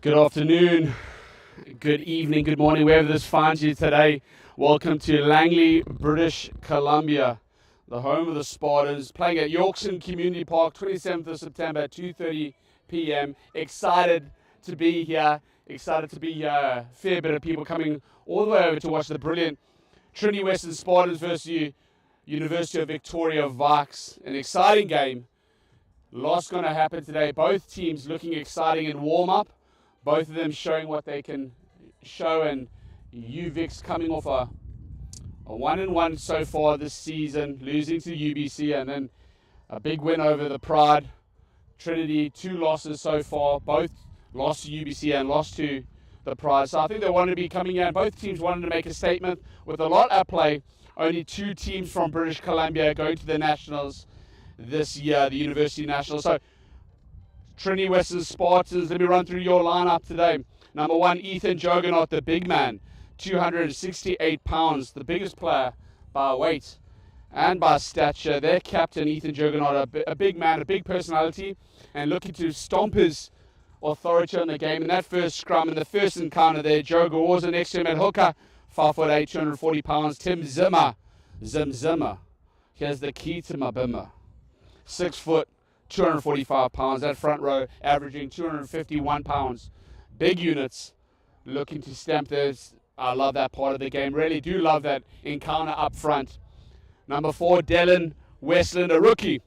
Good afternoon, good evening, good morning, wherever this finds you today. Welcome to Langley, British Columbia, the home of the Spartans, playing at Yorkson Community Park, 27th of September at 2:30 p.m. Excited to be here. A fair bit of people coming all the way over to watch the brilliant Trinity Western Spartans versus University of Victoria Vikes. An exciting game. Lots going to happen today. Both teams looking exciting in warm-up. Both of them showing what they can show, and Vikes coming off a 1-1 so far this season, losing to UBC, and then a big win over the Pride. Trinity, 2 losses so far, both lost to UBC and lost to the Pride. So I think they wanted to be coming in. Both teams wanted to make a statement with a lot at play. Only 2 teams from British Columbia going to the Nationals this year, the University Nationals. So Trinity Western Spartans, let me run through your lineup today. Number 1, Ethan Juggernaut, the big man, 268 pounds, the biggest player by weight and by stature. Their captain, Ethan Juggernaut, a big man, a big personality, and looking to stomp his authority on the game. In that first scrum, in the first encounter there, Joe Gawarza next to him at hooker, 5'8", 240 pounds. Tim Zimmer, Zimmer, here's the key to my bimmer, 6 foot, 245 pounds. That front row averaging 251 pounds. Big units looking to stamp those. I love that part of the game. Really do love that encounter up front. Number 4, Dylan Westland, a rookie.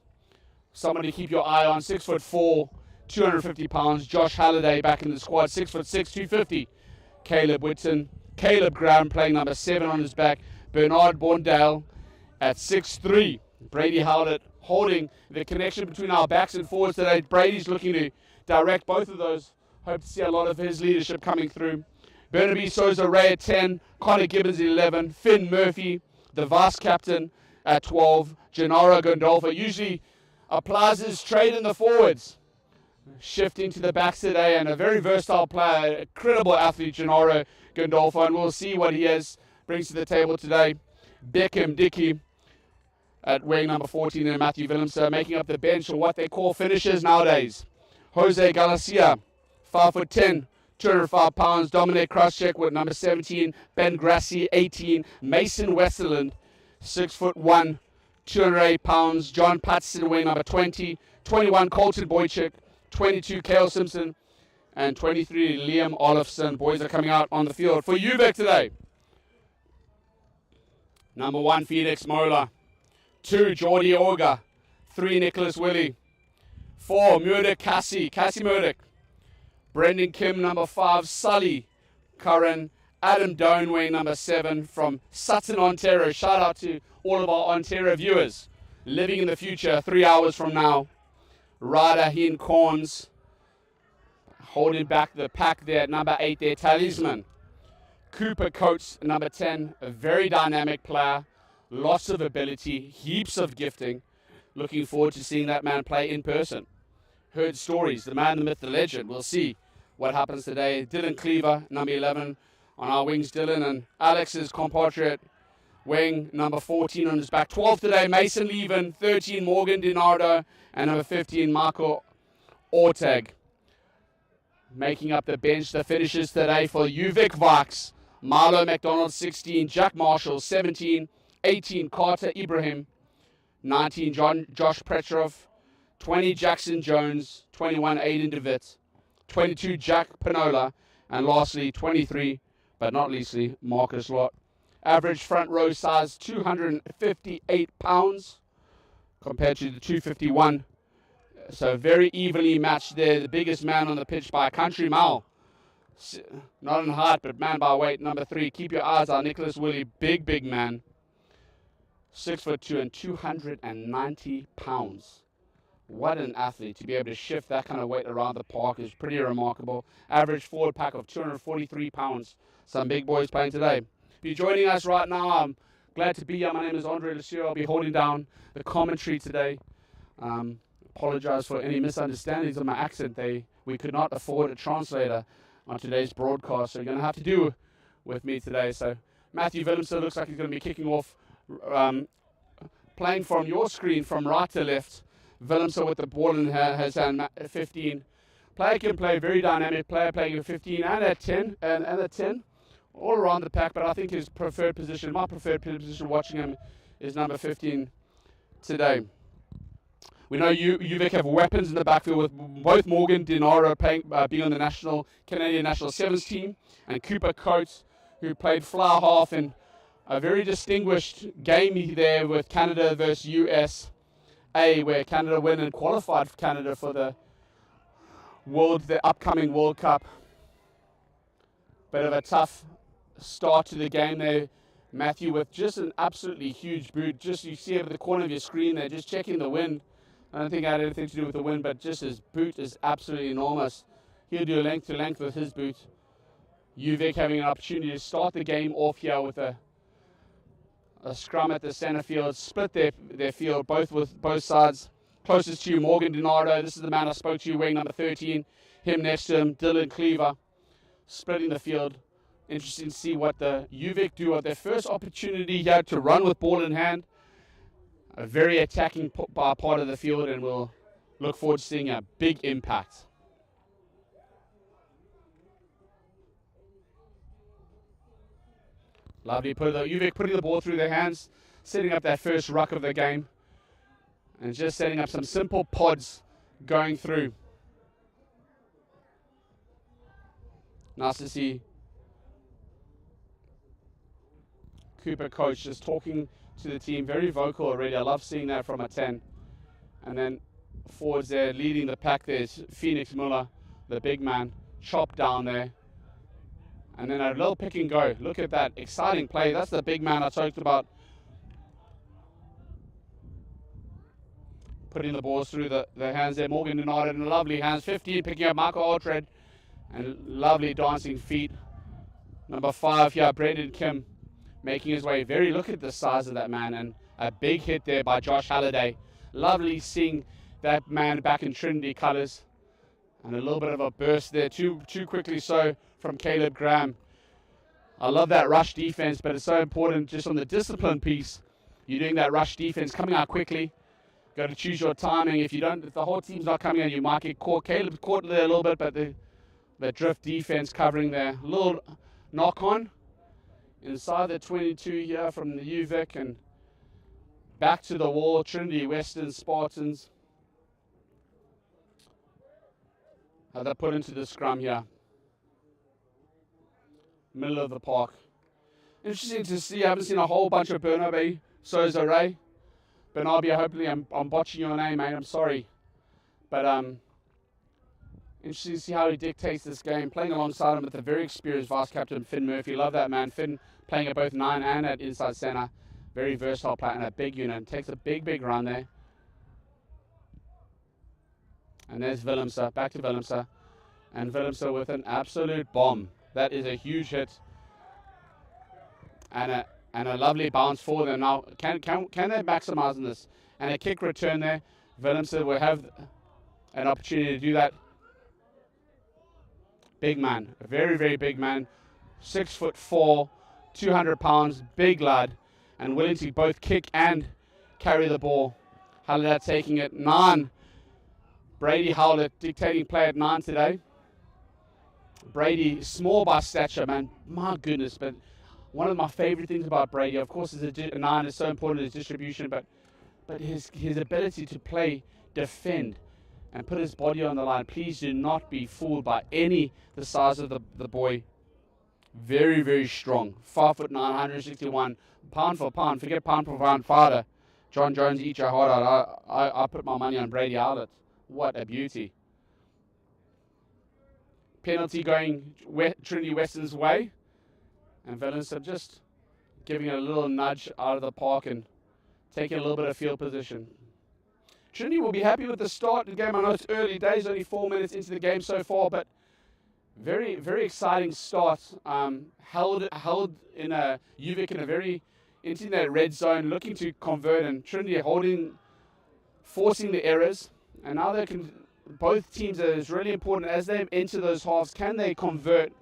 Someone to keep your eye on. 6'4", 250 pounds. Josh Halliday back in the squad. 6'6", 250. Caleb Whitton. Caleb Graham playing number 7 on his back. Bernard Bondale at 6'3". Brady Howlett holding the connection between our backs and forwards today. Brady's looking to direct both of those. Hope to see a lot of his leadership coming through. Burnaby Souza Ray at 10. Connor Gibbons at 11. Finn Murphy, the vice captain, at 12. Gennaro Gondolfa usually applies his trade in the forwards. Shifting to the backs today, and a very versatile player, a credible athlete, Gennaro Gondolfa, and we'll see what he brings to the table today. Beckham Dickey at wing number 14, and Matthew Willemse making up the bench for what they call finishers nowadays. Jose Galicia, 5'10", 205 pounds. Dominic Krauschek with number 17. Ben Grassi, 18. Mason Westerland, 6'1", 208 pounds. John Patterson, wing number 20. 21, Colton Boychuk. 22, Cale Simpson. And 23, Liam Olofsson. Boys are coming out on the field for UVic today. Number 1, Felix Mola. 2, Jordi Orga. 3, Nicholas Willie. 4, Murdoch Cassie Murdoch. Brendan Kim, number 5, Sully Curran. Adam Donway, number 7, from Sutton, Ontario. Shout out to all of our Ontario viewers living in the future 3 hours from now. Ryder Heen Corns holding back the pack there at number 8 there, Talisman. Cooper Coates, number 10, a very dynamic player. Lots of ability, heaps of gifting. Looking forward to seeing that man play in person. Heard stories, the man, the myth, the legend. We'll see what happens today. Dylan Cleaver, number 11 on our wings. Dylan, and Alex's compatriot, wing number 14 on his back. 12 today, Mason Leven. 13, Morgan DiNardo. And number 15, Marco Orteg. Making up the bench, the finishers today for UVic Vikes. Marlo McDonald, 16. Jack Marshall, 17. 18, Carter Ibrahim. 19, Josh Petrov. 20, Jackson Jones. 21, Aiden DeWitt. 22, Jack Panola. And lastly, 23, but not leastly, Marcus Lott. Average front row size, 258 pounds compared to the 251. So very evenly matched there. The biggest man on the pitch by a country mile. Not in height, but man by weight. Number 3, keep your eyes on Nicholas Willie. Big man. 6'2" and 290 pounds. What an athlete. To be able to shift that kind of weight around the park is pretty remarkable. Average forward pack of 243 pounds. Some big boys playing today. If you're joining us right now, I'm glad to be here. My name is Andre Lucier. I'll be holding down the commentary today. Apologize for any misunderstandings of my accent. We could not afford a translator on today's broadcast, so you're going to have to do with me today. So Matthew Willemse looks like he's going to be kicking off, playing from your screen from right to left. Willemse with the ball in his hand, 15. Player can play, very dynamic player, playing at 15 and at 10, and at 10, all around the pack, but I think his preferred position, my preferred position watching him, is number 15 today. We know UVic have weapons in the backfield with both Morgan Dinaro being on the Canadian National Sevens team, and Cooper Coates, who played flower half in a very distinguished game there with Canada versus USA, where Canada win and qualified for Canada for the upcoming World Cup. Bit of a tough start to the game there, Matthew, with just an absolutely huge boot. Just you see at the corner of your screen there, just checking the wind. I don't think it had anything to do with the wind, but just his boot is absolutely enormous. He'll do length to length with his boot. UVic having an opportunity to start the game off here with a scrum at the center field, split their field both sides. Closest to you, Morgan Dinardo. This is the man I spoke to you, wearing number 13. Him next to him, Dylan Cleaver, splitting the field. Interesting to see what the UVic do at their first opportunity here to run with ball in hand. A very attacking part of the field, and we'll look forward to seeing a big impact. Lovely, UVic putting the ball through their hands, setting up that first ruck of the game, and just setting up some simple pods going through. Nice to see Cooper Coach just talking to the team, very vocal already. I love seeing that from a 10. And then forwards there, leading the pack, there's Phoenix Muller, the big man, chopped down there. And then a little pick and go. Look at that exciting play. That's the big man I talked about. Putting the balls through the hands there. Morgan United in lovely hands. 15 picking up Michael Altred. And lovely dancing feet. Number 5 here, Brendan Kim, making his way. Look at the size of that man. And a big hit there by Josh Halliday. Lovely seeing that man back in Trinity colours. And a little bit of a burst there, too quickly so, from Caleb Graham. I love that rush defense, but it's so important just on the discipline piece. You're doing that rush defense, coming out quickly. Got to choose your timing. If the whole team's not coming in, you might get caught. Caleb caught there a little bit, but the drift defense covering there. A little knock on inside the 22 here from the UVic, and back to the wall. Trinity Western Spartans. How they put into the scrum here. Middle of the park. Interesting to see. I haven't seen a whole bunch of Bernabe Sozare. Bernabe, hopefully I'm botching your name, mate. I'm sorry. But interesting to see how he dictates this game. Playing alongside him with the very experienced vice captain, Finn Murphy. Love that man. Finn playing at both 9 and at inside centre. Very versatile player and a big unit. Takes a big run there. And there's Willemse, back to Willemse. And Willemse with an absolute bomb. That is a huge hit. And a lovely bounce for them. Now, can they maximize on this? And a kick return there. Willemse will have an opportunity to do that. Big man, a very big man. 6'4", 200 pounds, big lad. And willing to both kick and carry the ball. Howlett taking it 9. Brady Howlett dictating play at 9 today. Brady, small by stature, man. My goodness, but one of my favorite things about Brady, of course, is a 9 is so important, his distribution, but his ability to play, defend, and put his body on the line. Please do not be fooled by the size of the boy. Very strong. 5'9", 161. Pound for pound, forget pound for pound fighter. John Jones, eat your heart out. I put my money on Brady Howlett. What a beauty. Penalty going Trinity Western's way. And Willemse just giving it a little nudge out of the park and taking a little bit of field position. Trinity will be happy with the start of the game. I know it's early days, only 4 minutes into the game so far, but very exciting start. Held in a UVic into that red zone, looking to convert, and Trinity forcing the errors. And now both teams, it is really important as they enter those halves, can they convert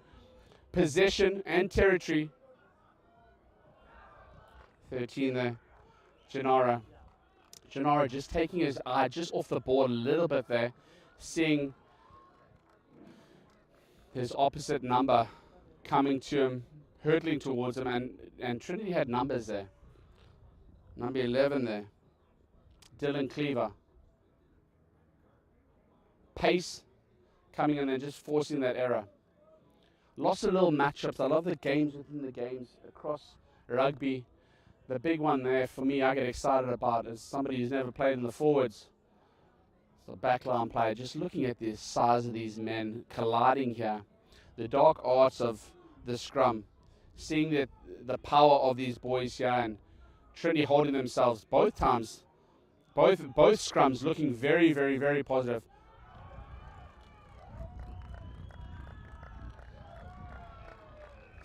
possession and territory. 13 there, Gennaro just taking his eye just off the board a little bit there, seeing his opposite number coming to him, hurtling towards him, and Trinity had numbers there. Number 11 there, Dylan Cleaver. Pace coming in and just forcing that error. Lots of little matchups. I love the games within the games across rugby. The big one there for me I get excited about is somebody who's never played in the forwards. So backline player, just looking at the size of these men colliding here. The dark arts of the scrum. Seeing the power of these boys here, and Trinity holding themselves both times. Both scrums looking very, very, very positive.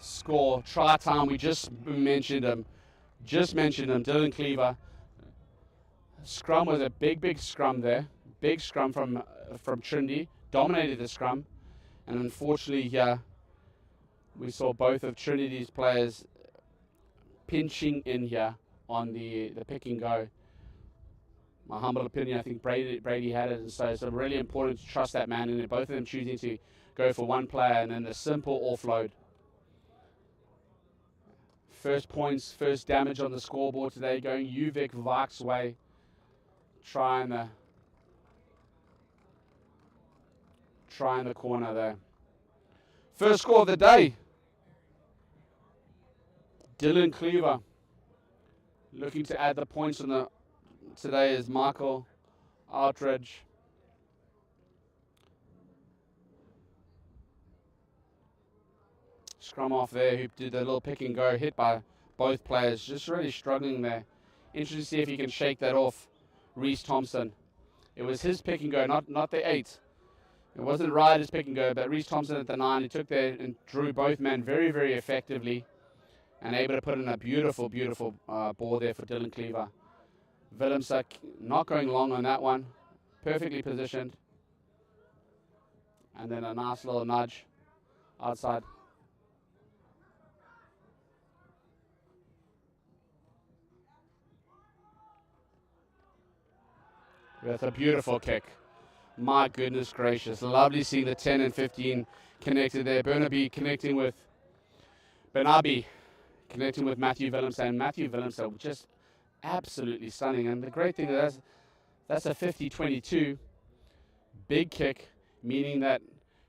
Score, try time, we just mentioned him. Dylan Cleaver. Scrum was a big scrum there. Big scrum from Trinity. Dominated the scrum. And unfortunately here, we saw both of Trinity's players pinching in here on the pick and go. My humble opinion, I think Brady had it, and so it's really important to trust that man, and both of them choosing to go for one player and then the simple offload. First points, first damage on the scoreboard today, going Vikes way. Trying the corner there. First score of the day. Dylan Cleaver. Looking to add the points on today is Michael Outridge. Scrum off there, who did a little pick and go, hit by both players, just really struggling there. Interesting to see if he can shake that off. Reese Thompson. It was his pick and go, not the 8. It wasn't Ryder's pick and go, but Reese Thompson at the 9. He took there and drew both men very, very effectively, and able to put in a beautiful ball there for Dylan Cleaver. Willemse not going long on that one, perfectly positioned, and then a nice little nudge outside. With a beautiful kick. My goodness gracious. Lovely seeing the 10 and 15 connected there. Burnaby connecting with Benabi, connecting with Matthew Willemse. And Matthew Willemse just absolutely stunning. And the great thing is that's a 50-22 big kick, meaning that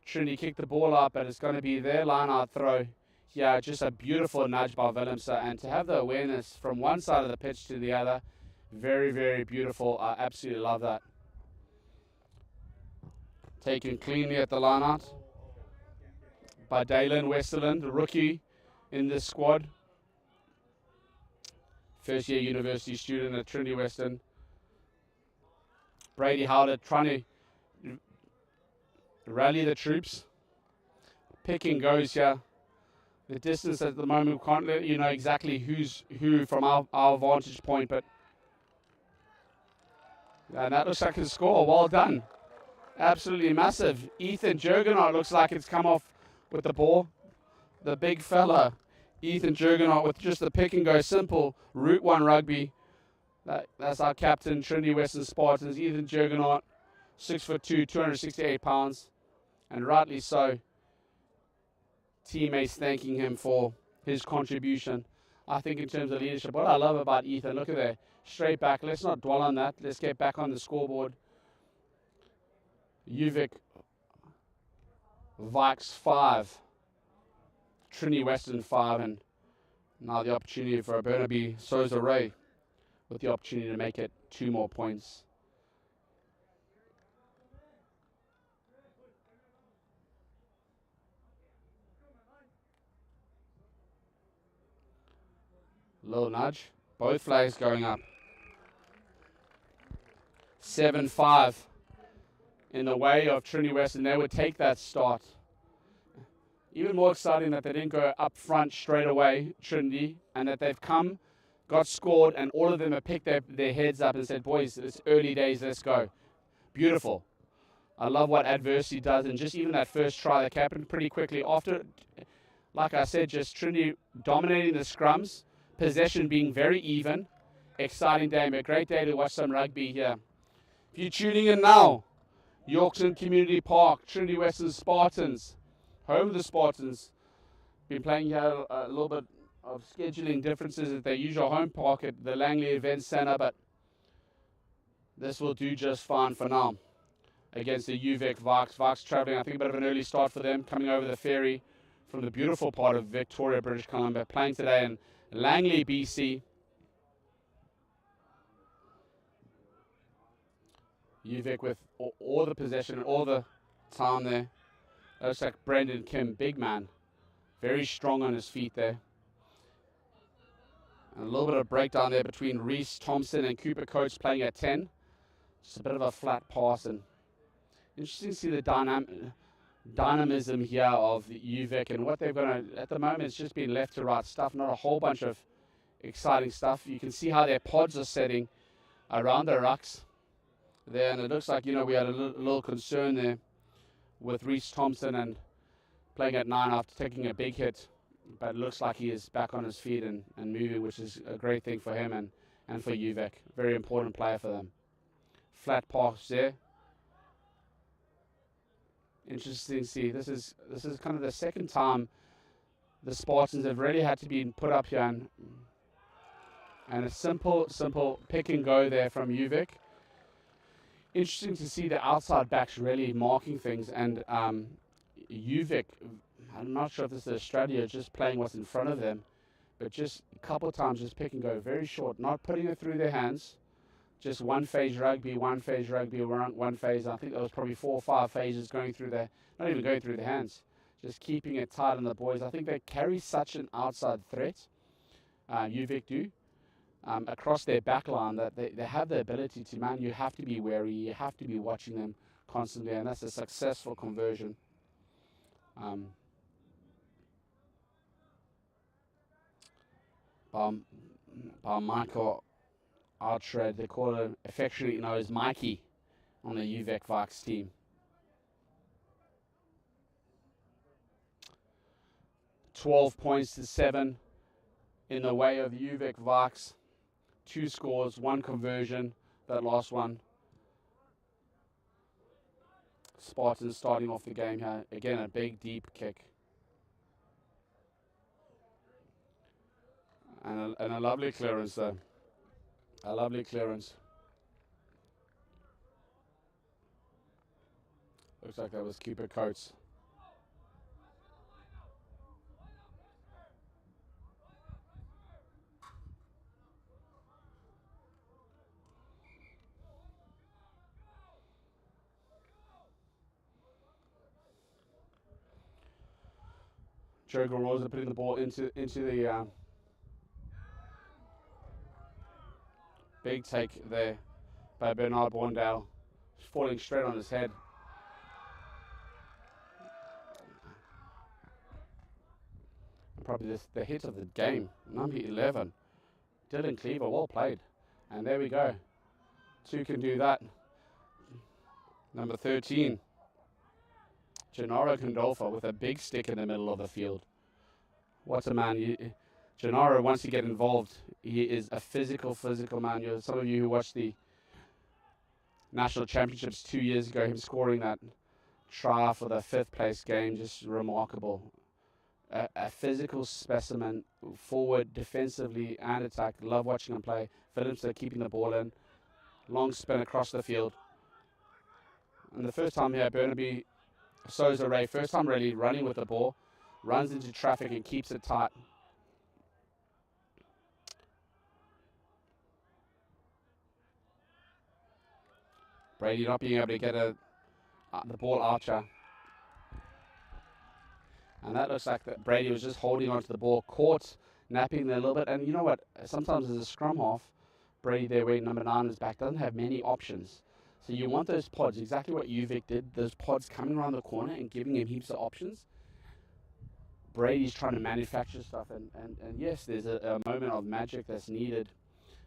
Trinity kicked the ball up, but it's going to be their line-out throw. Yeah, just a beautiful nudge by Willemse. And to have the awareness from one side of the pitch to the other, very, very beautiful. I absolutely love that. Taken cleanly at the line-out by Dalen Westerland, the rookie in this squad. First-year university student at Trinity Western. Brady Howlett trying to rally the troops. Pick and goes here. The distance at the moment, we can't let you know exactly who's who from our vantage point, but and that looks like a score. Well done. Absolutely massive. Ethan Jurgenot looks like it's come off with the ball. The big fella, Ethan Jurgenot, with just the pick and go, simple Route 1 rugby. That's our captain, Trinity Western Spartans. Ethan Jurgenot, 6'2", 268 pounds. And rightly so. Teammates thanking him for his contribution. I think in terms of leadership, what I love about Ethan, look at that. Straight back. Let's not dwell on that. Let's get back on the scoreboard. Vikes 5. Trinity Western 5. And now the opportunity for Burnaby Souza Ray with the opportunity to make it 2 more points. Little nudge. Both flags going up. 7-5 in the way of Trinity Western. They would take that start. Even more exciting that they didn't go up front straight away, Trinity, and that they've come, got scored, and all of them have picked their heads up and said, boys, it's early days, let's go. Beautiful. I love what adversity does, and just even that first try that happened pretty quickly after, like I said, just Trinity dominating the scrums, possession being very even. Exciting day, a great day to watch some rugby here. If you're tuning in now, Yorkton Community Park, Trinity Western Spartans Home of the Spartans. Been playing here a little bit of scheduling differences at their usual home park at the Langley Event Centre, but this will do just fine for now against the UVic Vikes. Vikes travelling, I think, a bit of an early start for them, coming over the ferry from the beautiful part of Victoria, British Columbia, playing today in Langley, BC. UVic with all the possession and all the time there. Looks like Brendan Kim, big man. Very strong on his feet there. And a little bit of breakdown there between Reese Thompson and Cooper Coates playing at 10. Just a bit of a flat pass. And interesting to see the dynamism here of the UVic and what they're going to, at the moment, it's just been left to right stuff, not a whole bunch of exciting stuff. You can see how their pods are setting around the rucks there. And it looks like, we had a little concern there with Reese Thompson and playing at 9 after taking a big hit, but it looks like he is back on his feet and moving, which is a great thing for him and for UVic. Very important player for them. Flat pass there. Interesting to see. This is kind of the second time the Spartans have really had to be put up here, and a simple pick and go there from UVic. Interesting to see the outside backs really marking things, and UVic, I'm not sure if this is Australia just playing what's in front of them, but just a couple of times just pick and go, very short, not putting it through their hands, just one phase rugby, one phase. I think there was probably 4 or 5 phases going through their, not even going through their hands, just keeping it tight on the boys. I think they carry such an outside threat, UVic do, across their back line, that they have the ability to, man, you have to be wary, you have to be watching them constantly, and that's a successful conversion. By Michael Outred, they call him affectionately known as Mikey on the UVic Vikes team. 12 points to 7 in the way of the UVic Vikes. 2 scores, 1 conversion, that last one. Spartans starting off the game here. Again, a big, deep kick. And a lovely clearance, though. A lovely clearance. Looks like that was Cooper Coates. Joe Garosa putting the ball into the big take there by Bernard Borndale, falling straight on his head. And probably the hit of the game, number 11, Dylan Cleaver, well played. And there we go. 2 can do that. Number 13. Gennaro Condolfo with a big stick in the middle of the field. What a man. Gennaro, once you get involved, he is a physical man. Some of you who watched the National Championships 2 years ago, him scoring that try for the 5th place game, just remarkable. A physical specimen, forward, defensively, and attack. Love watching him play. Phillipson keeping the ball in. Long spin across the field. And the first time here, Burnaby Souza Ray, first time really running with the ball, runs into traffic and keeps it tight. Brady not being able to get the ball out here. And that looks like that Brady was just holding onto the ball, caught, napping there a little bit. And you know what? Sometimes as a scrum half, Brady there, where number 9 is back, doesn't have many options. So you want those pods, exactly what UVic did, those pods coming around the corner and giving him heaps of options. Brady's trying to manufacture stuff, and yes, there's a moment of magic that's needed.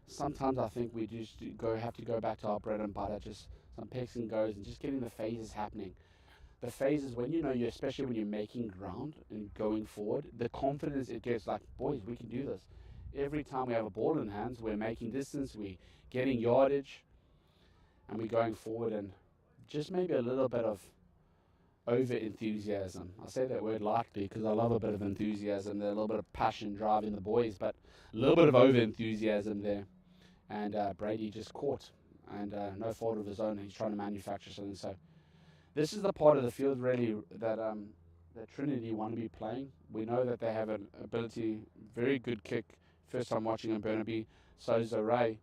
Sometimes I think we just have to go back to our bread and butter, just some picks and goes, and just getting the phases happening. The phases, when especially when you're making ground and going forward, the confidence it gets, like, boys, we can do this. Every time we have a ball in hands, we're making distance, we're getting yardage, and we're going forward, and just maybe a little bit of over enthusiasm. I say that word lightly because I love a bit of enthusiasm there, a little bit of passion driving the boys, but a little bit of over enthusiasm there. And Brady just caught, and no fault of his own. He's trying to manufacture something. So this is the part of the field really that Trinity want to be playing. We know that they have an ability, very good kick. First time watching in Burnaby, Sozo Ray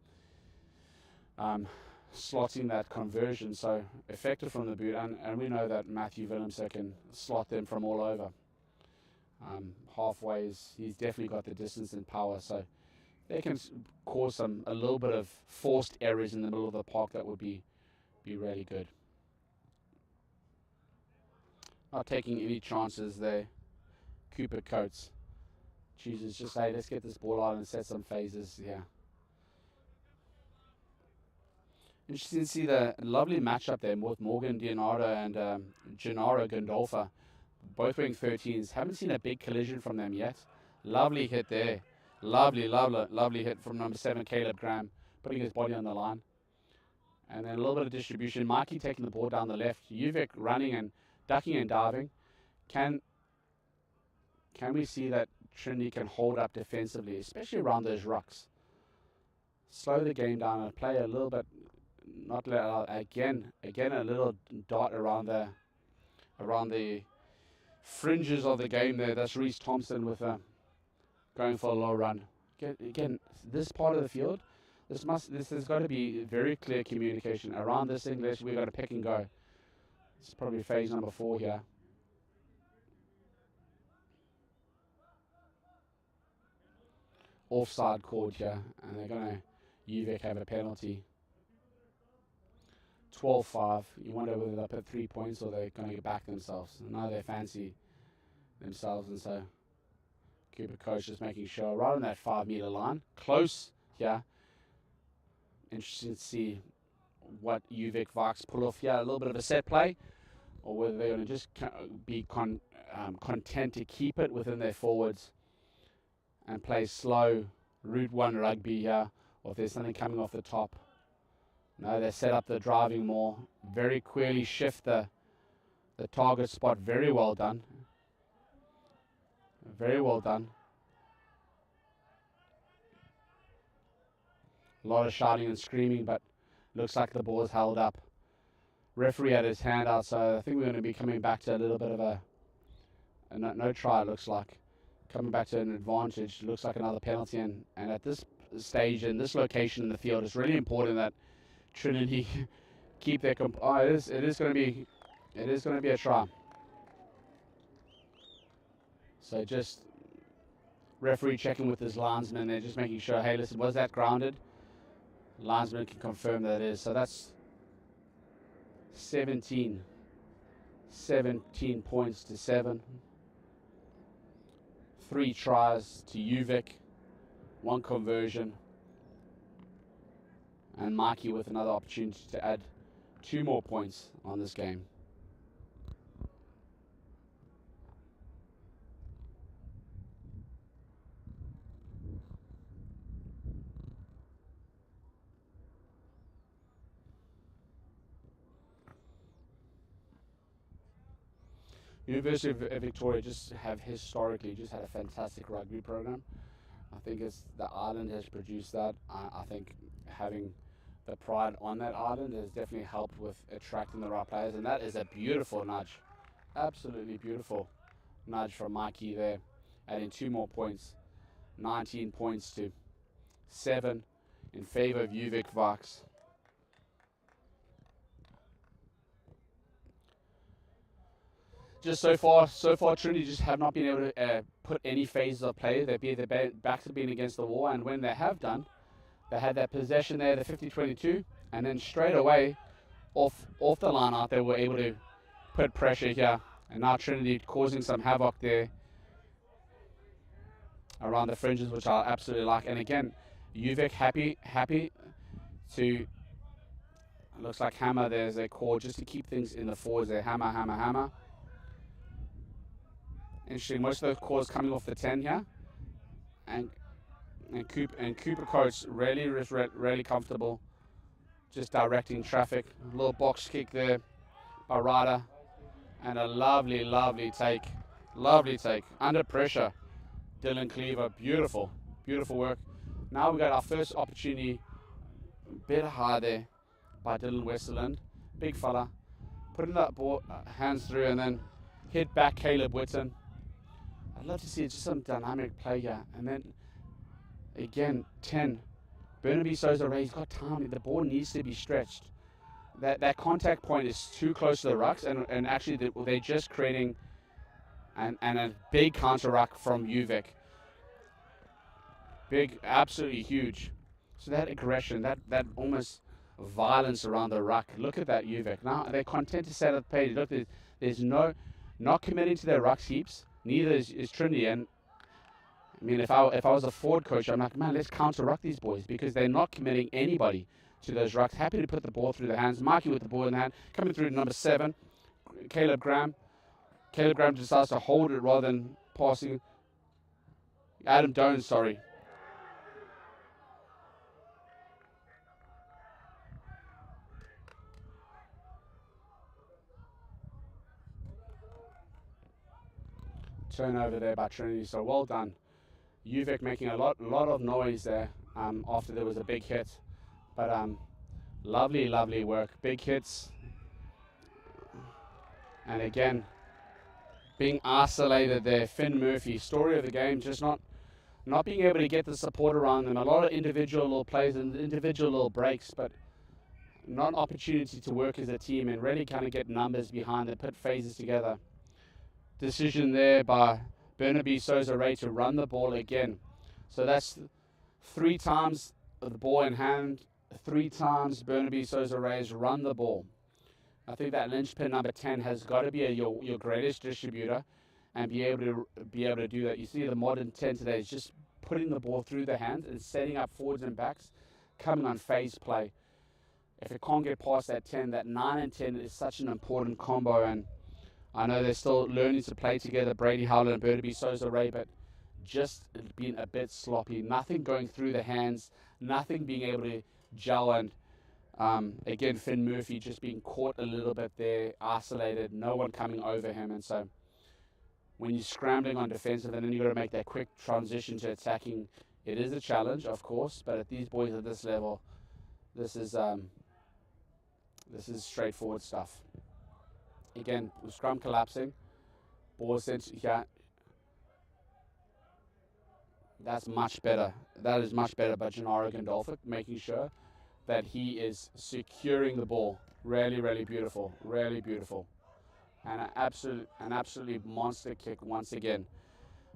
slotting that conversion, so effective from the boot, and we know that Matthew Willemse can slot them from all over. Halfways, he's definitely got the distance and power, so they can cause a little bit of forced errors in the middle of the park that would be really good. Not taking any chances there. Cooper Coates chooses just, hey, let's get this ball out and set some phases. Yeah. Interesting to see the lovely matchup there with Morgan Dionardo and Gennaro Gondolfa. Both wearing 13s. Haven't seen a big collision from them yet. Lovely hit there. Lovely hit from number 7, Caleb Graham, putting his body on the line. And then a little bit of distribution. Mikey taking the ball down the left. Uvik running and ducking and diving. Can we see that Trinity can hold up defensively, especially around those rucks? Slow the game down and play a little bit, not let out again a little dot around the fringes of the game there. That's Reese Thompson with going for a low run. Again, this part of the field, this has got to be very clear communication around this English. We've got to pick and go. It's probably phase number 4 here. Offside called here, and they're going to Uvik have a penalty. 12-5. You wonder whether they'll put 3 points or they're going to get back themselves. No, they fancy themselves, and so Cooper Coach just making sure right on that 5-meter line. Close here. Interesting to see what Uvik Vikes pull off here. A little bit of a set play, or whether they're going to just be content to keep it within their forwards and play slow Route 1 rugby here, or if there's something coming off the top. No, they set up the driving more. Very clearly shift the target spot. Very well done. Very well done. A lot of shouting and screaming, but looks like the ball is held up. Referee had his hand out, so I think we're going to be coming back to a little bit of a no try, it looks like. Coming back to an advantage, looks like another penalty, and at this stage, in this location in the field, it's really important that Trinity keep their it is going to be a try. So just referee checking with his linesman, they're just making sure, hey, listen, was that grounded? Linesman can confirm that it is. So that's 17 points to 7. 3 tries to Uvik, 1 conversion, and Mikey with another opportunity to add 2 more points on this game. University of Victoria have historically had a fantastic rugby program. I think the island has produced that. I think having the pride on that island has definitely helped with attracting the right players, and that is a beautiful nudge. Absolutely beautiful nudge from Mikey there, adding 2 more points. 19 points to 7 in favour of Uvik Vikes. Just so far, Trinity just have not been able to put any phases of play. Their backs have been against the wall, and when they have done, they had that possession there, the 50-22, and then straight away, off the line out, they were able to put pressure here. And now Trinity causing some havoc there around the fringes, which I absolutely like. And again, Uvik happy to, looks like hammer, there's a call just to keep things in the forwards there, hammer. Interesting, most of those calls coming off the 10 here. And Cooper Coates really comfortable just directing traffic. A little box kick there by Ryder. And a lovely, lovely take. Lovely take. Under pressure. Dylan Cleaver. Beautiful. Beautiful work. Now we got our first opportunity. Bit high there by Dylan Westerland. Big fella. Putting that ball, hands through, and then hit back Caleb Whitten. I'd love to see just some dynamic play here. And then again, 10. Burnaby Souza Ray, he's got time. The ball needs to be stretched. That contact point is too close to the rucks, and actually they're just creating and a big counter ruck from Uvik. Big, absolutely huge. So that aggression, that almost violence around the ruck. Look at that Uvik. Now they're content to set up the page. Look, there's not committing to their rucks heaps. Neither is Trinity. And I mean, if I was a forward coach, I'm like, man, let's counter ruck these boys because they're not committing anybody to those rucks. Happy to put the ball through the hands. Mikey with the ball in the hand. Coming through to number 7, Caleb Graham. Caleb Graham decides to hold it rather than passing. Adam Doan, sorry. Turnover there by Trinity, so well done. Uvik making a lot of noise there after there was a big hit. But lovely, lovely work. Big hits. And again, being isolated there. Finn Murphy, story of the game, just not being able to get the support around them. A lot of individual little plays and individual little breaks, but not an opportunity to work as a team and really kind of get numbers behind it, put phases together. Decision there by Burnaby Souza Ray to run the ball again. So that's 3 times the ball in hand, 3 times Burnaby Souza Ray's run the ball. I think that linchpin number 10 has got to be your greatest distributor and be able to do that. You see the modern 10 today is just putting the ball through the hands and setting up forwards and backs, coming on phase play. If it can't get past that 10, that 9 and 10 is such an important combo, and I know they're still learning to play together, Brady Howland and Burnaby Souza Ray, but just being a bit sloppy. Nothing going through the hands, nothing being able to gel, and again, Finn Murphy just being caught a little bit there, isolated, no one coming over him. And so when you're scrambling on defensive and then you've got to make that quick transition to attacking, it is a challenge, of course, but at these boys at this level, this is straightforward stuff. Again, scrum collapsing, ball sent here. That's much better. That is much better by Gennaro Gandolfo, making sure that he is securing the ball. Really, really beautiful. Really beautiful. And an absolutely monster kick once again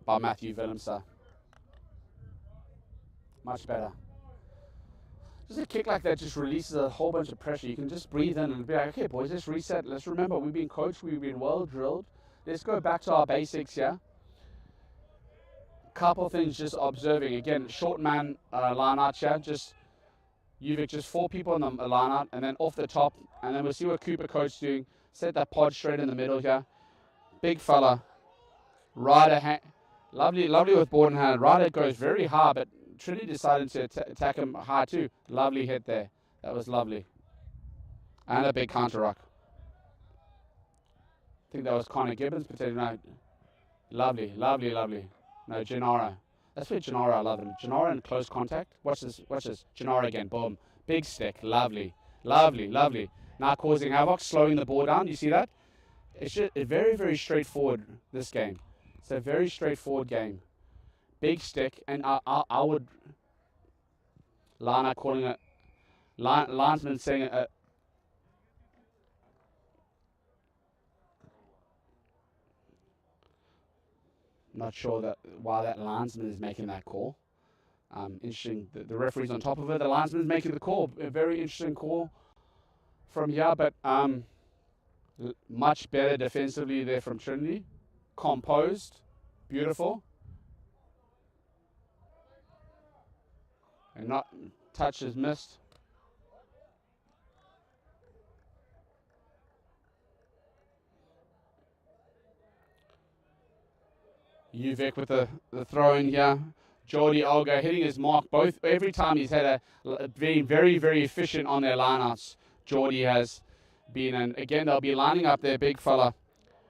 by Matthew Willemse. Much better. Just a kick like that just releases a whole bunch of pressure. You can just breathe in and be like, okay, boys, let's reset. Let's remember, we've been coached, we've been well drilled. Let's go back to our basics here. Couple things just observing. Again, short man line out here. Uvik, just 4 people on the line out, and then off the top. And then we'll see what Cooper Coach's doing. Set that pod straight in the middle here. Big fella. Ryder, lovely with board in hand. Ryder goes very high, but Trinity decided to attack him high too. Lovely hit there. That was lovely. And a big counter rock. I think that was Connor Gibbons. No, lovely. No, Gennaro. That's where Gennaro, I love him. Gennaro in close contact. Watch this. Gennaro again. Boom. Big stick. Lovely. Now causing havoc, slowing the ball down. You see that? It's just very, very straightforward, this game. It's a very straightforward game. Big stick, and I would line out calling it linesman saying it. Not sure why that linesman is making that call. Interesting. The referee's on top of it. The linesman's making the call. A very interesting call from here, but much better defensively there from Trinity. Composed, beautiful. And not touch is missed. Uvik with the throw in here. Jordy Olga hitting his mark every time he's had being very, very efficient on their lineouts. Jordy has been, and again they'll be lining up their big fella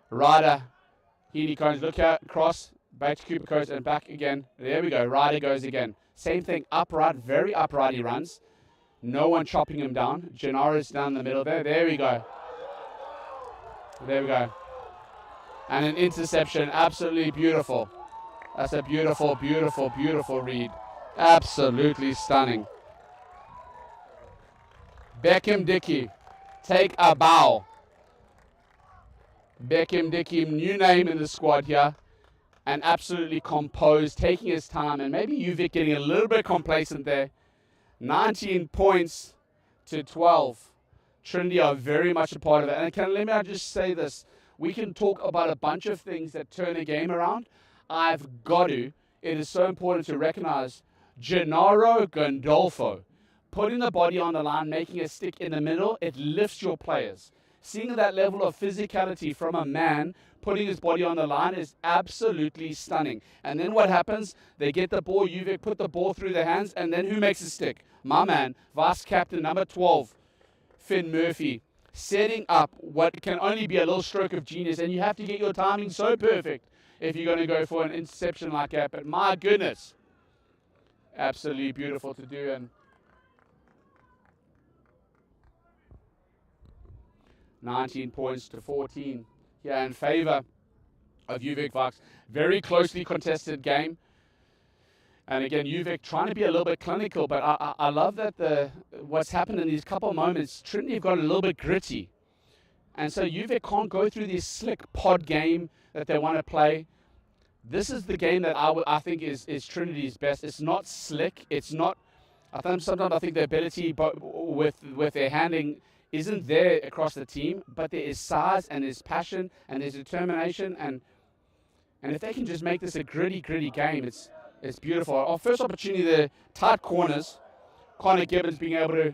Ryder, Heaney Cones, look out, cross, back to Cooper Coates and back again. There we go. Ryder goes again. Same thing, upright, very upright he runs. No one chopping him down. Gennaro's down the middle there. There we go. There we go. And an interception, absolutely beautiful. That's a beautiful, beautiful, beautiful read. Absolutely stunning. Beckham Dickey, take a bow. Beckham Dickey, new name in the squad here. And absolutely composed, taking his time. And maybe Uvik getting a little bit complacent there. 19 points to 12. Trinity are very much a part of it. And let me just say this. We can talk about a bunch of things that turn a game around. I've got to. It is so important to recognize Gennaro Gandolfo. Putting the body on the line, making a stick in the middle, it lifts your players. Seeing that level of physicality from a man putting his body on the line is absolutely stunning. And then what happens? They get the ball, Uvik put the ball through their hands, and then who makes a stick? My man, vice captain number 12, Finn Murphy, setting up what can only be a little stroke of genius, and you have to get your timing so perfect if you're going to go for an interception like that. But my goodness, absolutely beautiful to do. And 19 points to 14 here in favor of Uvik Vikes. Very closely contested game. And again, Uvik trying to be a little bit clinical, but I love that what's happened in these couple of moments, Trinity have got a little bit gritty. And so Uvik can't go through this slick pod game that they want to play. This is the game that I think is Trinity's best. It's not slick. It's not, sometimes I think the ability with their handling isn't there across the team, but there is size and there's passion and there's determination. And if they can just make this a gritty game, it's beautiful. Our first opportunity, the tight corners, Connor Gibbons being able to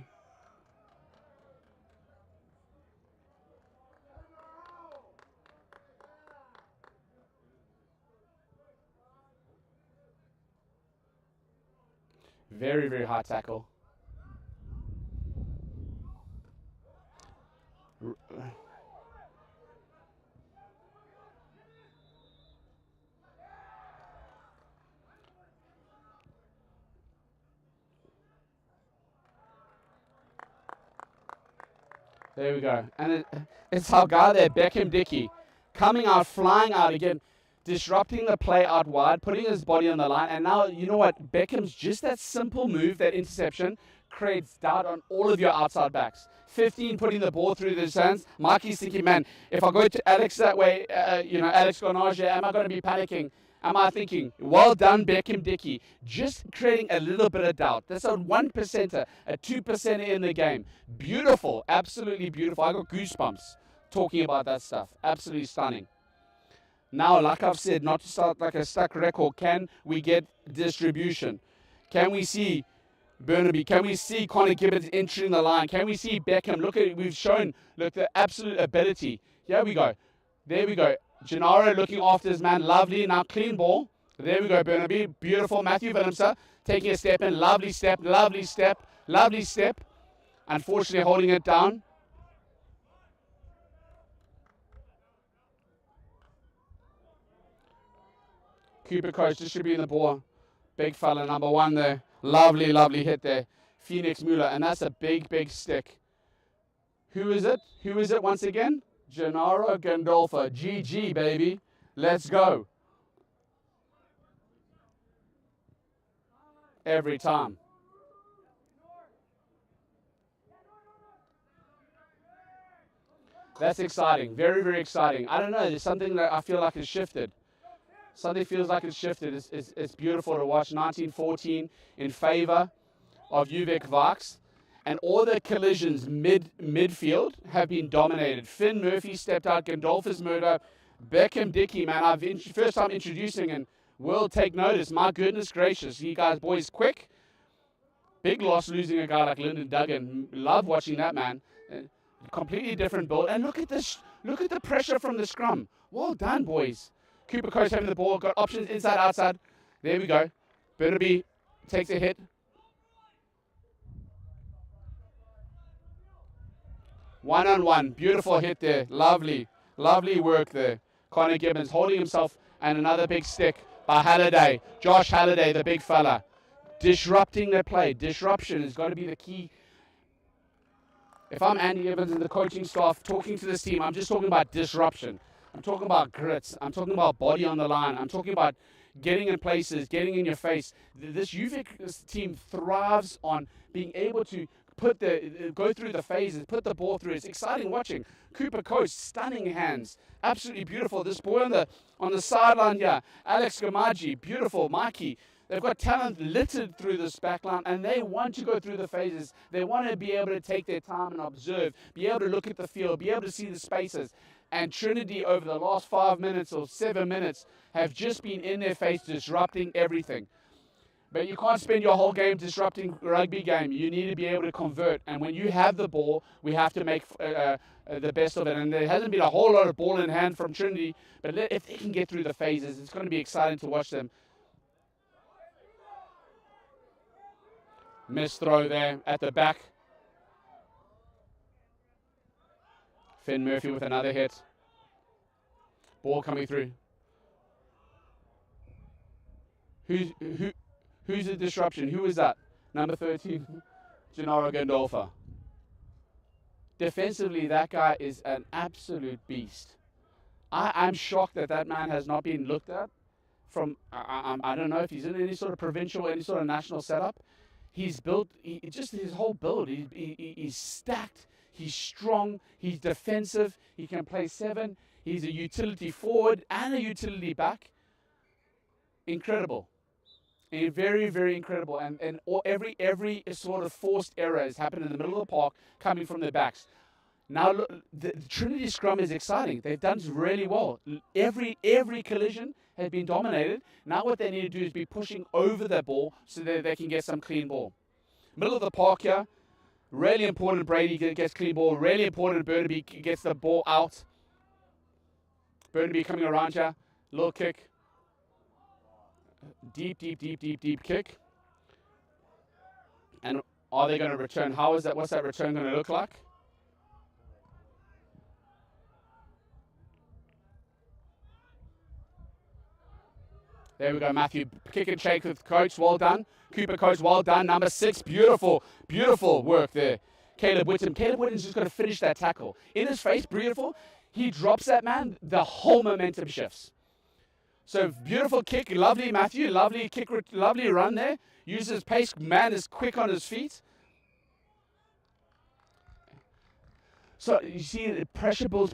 very, very high tackle. There we go. And it's our guy there, Beckham Dickey, coming out, flying out again, disrupting the play out wide, putting his body on the line. And now, you know what? Beckham's just that simple move, that interception, creates doubt on all of your outside backs. 15 putting the ball through his hands. Mikey's thinking, man, if I go to Alex that way, Alex Garnage, am I going to be panicking? Am I thinking, well done, Beckham Dickey, just creating a little bit of doubt. That's a 1%er, a 2%er in the game. Beautiful, absolutely beautiful. I got goosebumps talking about that stuff. Absolutely stunning. Now, like I've said, not to start like a stuck record, can we get distribution? Can we see Burnaby? Can we see Connor Gibbons entering the line? Can we see Beckham? Look at it, we've shown, look, the absolute ability. Here we go. There we go. Gennaro looking after his man, lovely. Now clean ball. There we go, Burnaby. Beautiful. Matthew Willemse taking a step in. Lovely step, lovely step, lovely step. Unfortunately, holding it down. Cooper Coach distributing the ball. Big fella, number 1 there. Lovely, lovely hit there. Phoenix Mueller, and that's a big stick. Who is it? Who is it once again? Gennaro Gandolfo. GG, baby. Let's go. Every time. That's exciting. Very, very exciting. I don't know. There's something that I feel like has shifted. Something feels like it's shifted. It's beautiful to watch. 1914 in favor of Uvik Vikes. And all the collisions midfield have been dominated. Finn Murphy stepped out. Gandolfo's murder. Beckham Dickey, man. First time introducing, and will take notice. My goodness gracious. You guys, boys, quick. Big loss losing a guy like Lyndon Duggan. Love watching that, man. Completely different build. And look at this. Look at the pressure from the scrum. Well done, boys. Cooper Coast having the ball. Got options inside, outside. There we go. Burnaby takes a hit. One-on-one. Beautiful hit there. Lovely. Lovely work there. Connor Gibbons holding himself, and another big stick by Halliday. Josh Halliday, the big fella. Disrupting their play. Disruption has got to be the key. If I'm Andy Evans and the coaching staff talking to this team, I'm just talking about disruption. I'm talking about grits. I'm talking about body on the line. I'm talking about getting in places, getting in your face. This UVic team thrives on being able to go through the phases, put the ball through. It's exciting watching. Cooper Coast, stunning hands, absolutely beautiful. This boy on the sideline here, Alex Gamaji, beautiful. Mikey, they've got talent littered through this backline, and they want to go through the phases. They want to be able to take their time and observe, be able to look at the field, be able to see the spaces. And Trinity, over the last 5 minutes or 7 minutes, have just been in their face, disrupting everything. But you can't spend your whole game disrupting a rugby game. You need to be able to convert. And when you have the ball, we have to make the best of it. And there hasn't been a whole lot of ball in hand from Trinity. But if they can get through the phases, it's going to be exciting to watch them. Missed throw there at the back. Finn Murphy with another hit. Ball coming through. Who's the disruption? Who is that? Number 13, Gennaro Gandolfa. Defensively, that guy is an absolute beast. I'm shocked that man has not been looked at from, I don't know if he's in any sort of provincial, any sort of national setup. He's built, just his whole build, he's stacked, he's strong, he's defensive, he can play 7, he's a utility forward and a utility back. Incredible. And very, very incredible. And every sort of forced error has happened in the middle of the park coming from their backs. Now, look, the Trinity scrum is exciting. They've done really well. Every collision has been dominated. Now what they need to do is be pushing over the ball so that they can get some clean ball. Middle of the park here. Really important Brady gets clean ball. Really important Burnaby gets the ball out. Burnaby coming around here. Little kick. Deep kick. And are they going to return? What's that return going to look like? There we go, Matthew. Kick and shake with Coach. Well done. Cooper Coach, well done. Number 6, beautiful work there. Caleb Whittam. Caleb Whittam's just got to finish that tackle. In his face, beautiful. He drops that man, the whole momentum shifts. So beautiful kick, lovely Matthew, lovely kick, lovely run there. Uses pace, man is quick on his feet. So you see, pressure pulls,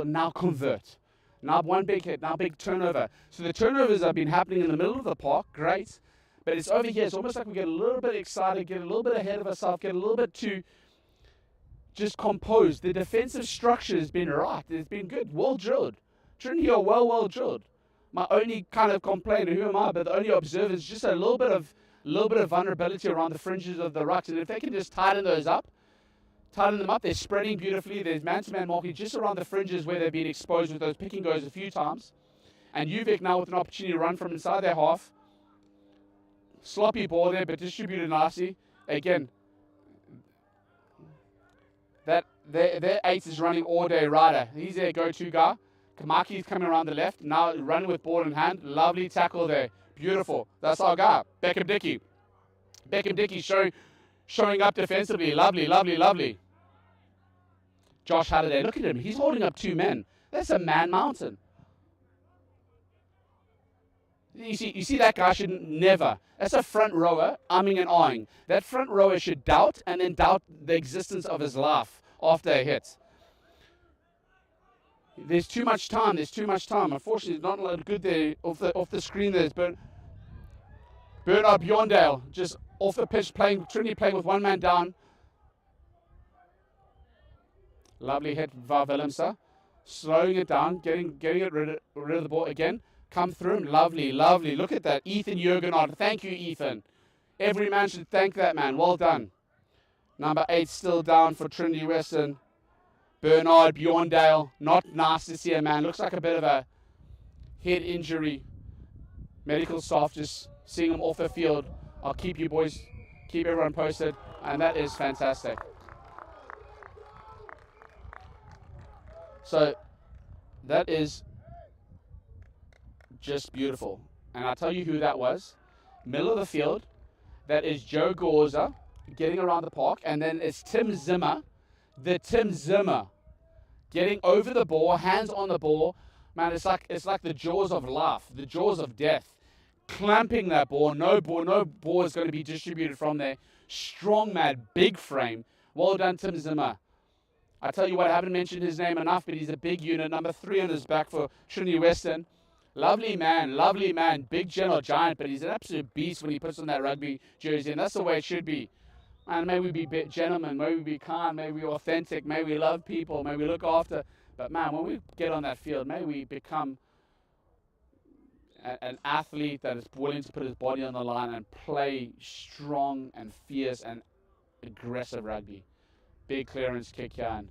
now convert. Now one big hit, now big turnover. So the turnovers have been happening in the middle of the park, great. But it's over here, it's almost like we get a little bit excited, get a little bit ahead of ourselves, get a little bit too just composed. The defensive structure has been right, it's been good, well drilled. Trinity are well drilled. My only kind of complaint, who am I, but the only observer is just a little bit of vulnerability around the fringes of the rucks. And if they can just tighten them up, they're spreading beautifully. There's man-to-man marking just around the fringes where they've been exposed with those pick and goes a few times. And UVic now with an opportunity to run from inside their half. Sloppy ball there, but distributed nicely. Again, their 8 is running all day Ryder. He's their go-to guy. Kamaki's coming around the left, now running with ball in hand. Lovely tackle there. Beautiful. That's our guy, Beckham Dickey showing up defensively. Lovely. Josh Halliday, look at him. He's holding up 2 men. That's a man mountain. You see that guy should never. That's a front rower, umming and ahhing. That front rower should doubt the existence of his life after a hit. There's too much time. Unfortunately, it's not a lot good there off the screen. There's Bernard Bjorndale just off the pitch Trinity playing with 1 man down. Lovely hit, Willemse. Slowing it down, getting it rid of the ball again. Come through him, lovely. Look at that, Ethan Jurgenard. Thank you, Ethan. Every man should thank that man. Well done. Number 8 still down for Trinity Western. Bernard Bjorndale, not nice to see a man. Looks like a bit of a head injury. Medical staff just seeing him off the field. I'll keep you boys, keep everyone posted. And that is fantastic. So that is just beautiful. And I'll tell you who that was. Middle of the field. That is Joe Gorza getting around the park. And then it's Tim Zimmer. Tim Zimmer getting over the ball, hands on the ball. Man, it's like the jaws of life, the jaws of death. Clamping that ball. No ball is going to be distributed from there. Strong man, big frame. Well done, Tim Zimmer. I tell you what, I haven't mentioned his name enough, but he's a big unit. Number 3 on his back for Trinity Western. Lovely man, big gentle giant, but he's an absolute beast when he puts on that rugby jersey, and that's the way it should be. And may we be gentlemen, may we be kind, may we be authentic, may we love people, may we look after. But man, when we get on that field, may we become an athlete that is willing to put his body on the line and play strong and fierce and aggressive rugby. Big clearance kick here, and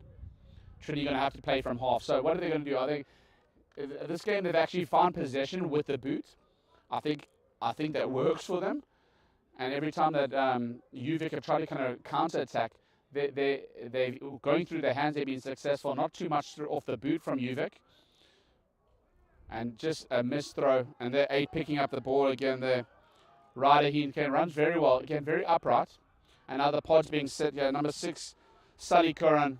Trinity going to have to play from half. So what are they going to do? This game they've actually found possession with the boot. I think that works for them. And every time that UVic have tried to kind of counter-attack, they're going through their hands. They've been successful. Not too much off the boot from UVic. And just a missed throw. And they're 8 picking up the ball again there. Ryder Heen runs very well. Again, very upright. And now the pod's being set here. Number 6, Sully Curran,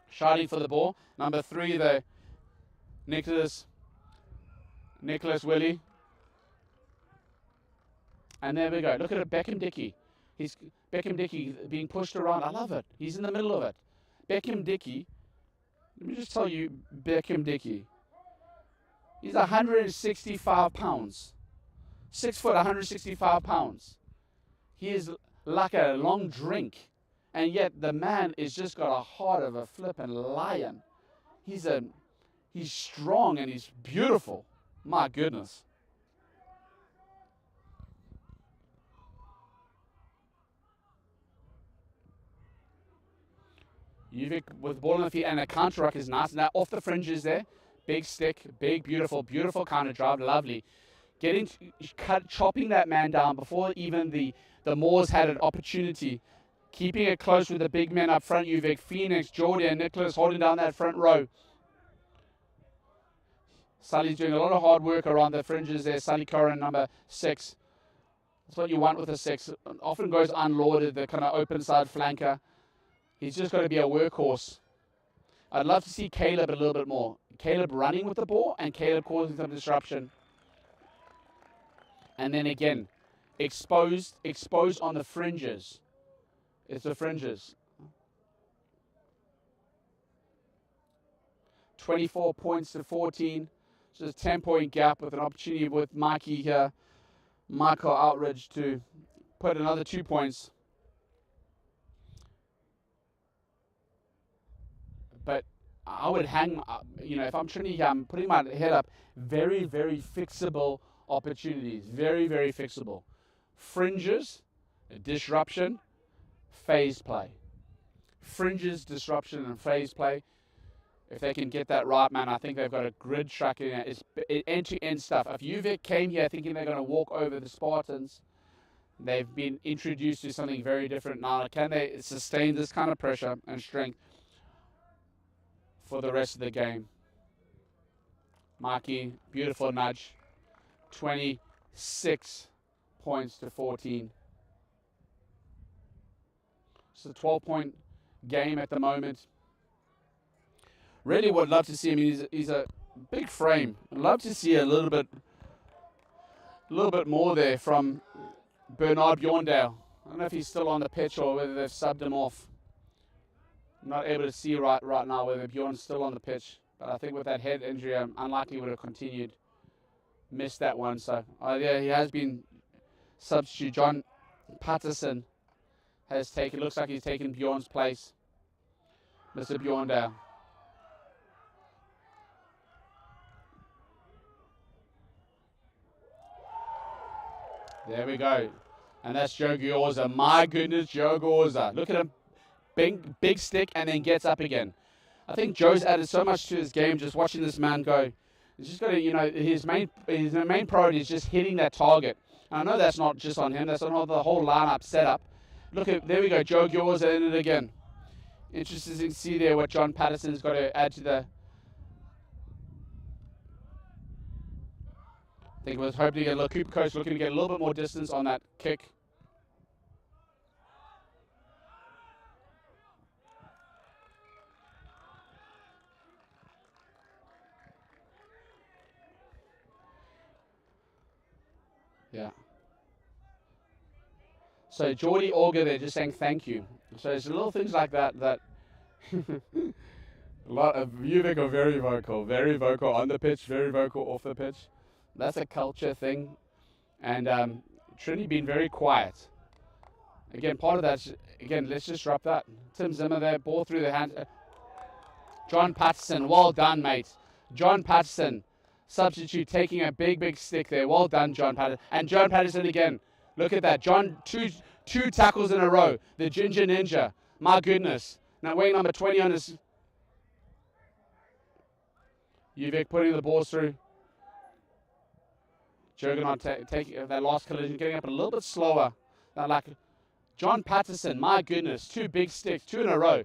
shouting for the ball. Number 3, the Nicholas Willie. And there we go. Look at it, Beckham Dickey. Beckham Dickey being pushed around. I love it. He's in the middle of it. Beckham Dickey. Let me just tell you, Beckham Dickey. He's 165 pounds. 6 foot, 165 pounds. He is like a long drink. And yet the man is just got a heart of a flippin' lion. He's strong and he's beautiful. My goodness. UVic with the ball on the feet and a counter ruck is nice. Now off the fringes there. Big stick, big, beautiful counter drive, lovely. Chopping that man down before even the Moors had an opportunity. Keeping it close with the big men up front, UVic, Phoenix, Jordy and Nicholas holding down that front row. Sully's doing a lot of hard work around the fringes there. Sully Curran, number 6. That's what you want with a 6. Often goes unlauded, the kind of open side flanker. He's just got to be a workhorse. I'd love to see Caleb a little bit more. Caleb running with the ball and Caleb causing some disruption. And then again, exposed on the fringes. It's the fringes. 24 points to 14. Just a 10-point gap with an opportunity with Mikey here. Michael Outridge to put another 2 points. But I would hang, if I'm Trinity here, I'm putting my head up. Very, very fixable opportunities. Very, very fixable. Fringes, disruption, phase play. Fringes, disruption, and phase play. If they can get that right, man, I think they've got a grid track in it. It's end-to-end stuff. If UVic came here thinking they're going to walk over the Spartans, they've been introduced to something very different now. Can they sustain this kind of pressure and strength for the rest of the game? Mikey, beautiful nudge. 26 points to 14. It's a 12-point game at the moment. Really would love to see him. He's a big frame. I'd love to see a little bit more there from Bernard Bjorndale. I don't know if he's still on the pitch or whether they've subbed him off. I'm not able to see right now whether Bjorn's still on the pitch. But I think with that head injury, I'm unlikely would have continued. Missed that one. So yeah, he has been substitute. John Patterson has taken. Looks like he's taken Bjorn's place. Mr. Bjorndale. There we go. And that's Joe Gorza. My goodness, Joe Gorza. Look at him. Big stick and then gets up again. I think Joe's added so much to his game just watching this man go. He's just got to, his main priority is just hitting that target. And I know that's not just on him. That's on the whole lineup setup. There we go. Joe Gorza in it again. Interesting to see there what John Patterson's got to add to think it was hoping to get a little Cooper Coach looking to get a little bit more distance on that kick. Yeah. So Geordie Auger there just saying thank you. So it's little things like that that a lot of Uvik are very vocal on the pitch, very vocal off the pitch. That's a culture thing, and Trinity been very quiet. Again, part of that. Again, let's just drop that. Tim Zimmer there, ball through the hand. John Patterson, well done, mate. John Patterson, substitute, taking a big stick there. Well done, John Patterson. And John Patterson again. Look at that. John, two tackles in a row. The Ginger Ninja. My goodness. Now weighing number 20 on his. Uvik putting the balls through. Jurgen taking that last collision, getting up a little bit slower. Now, like John Patterson, my goodness. Two big sticks, two in a row.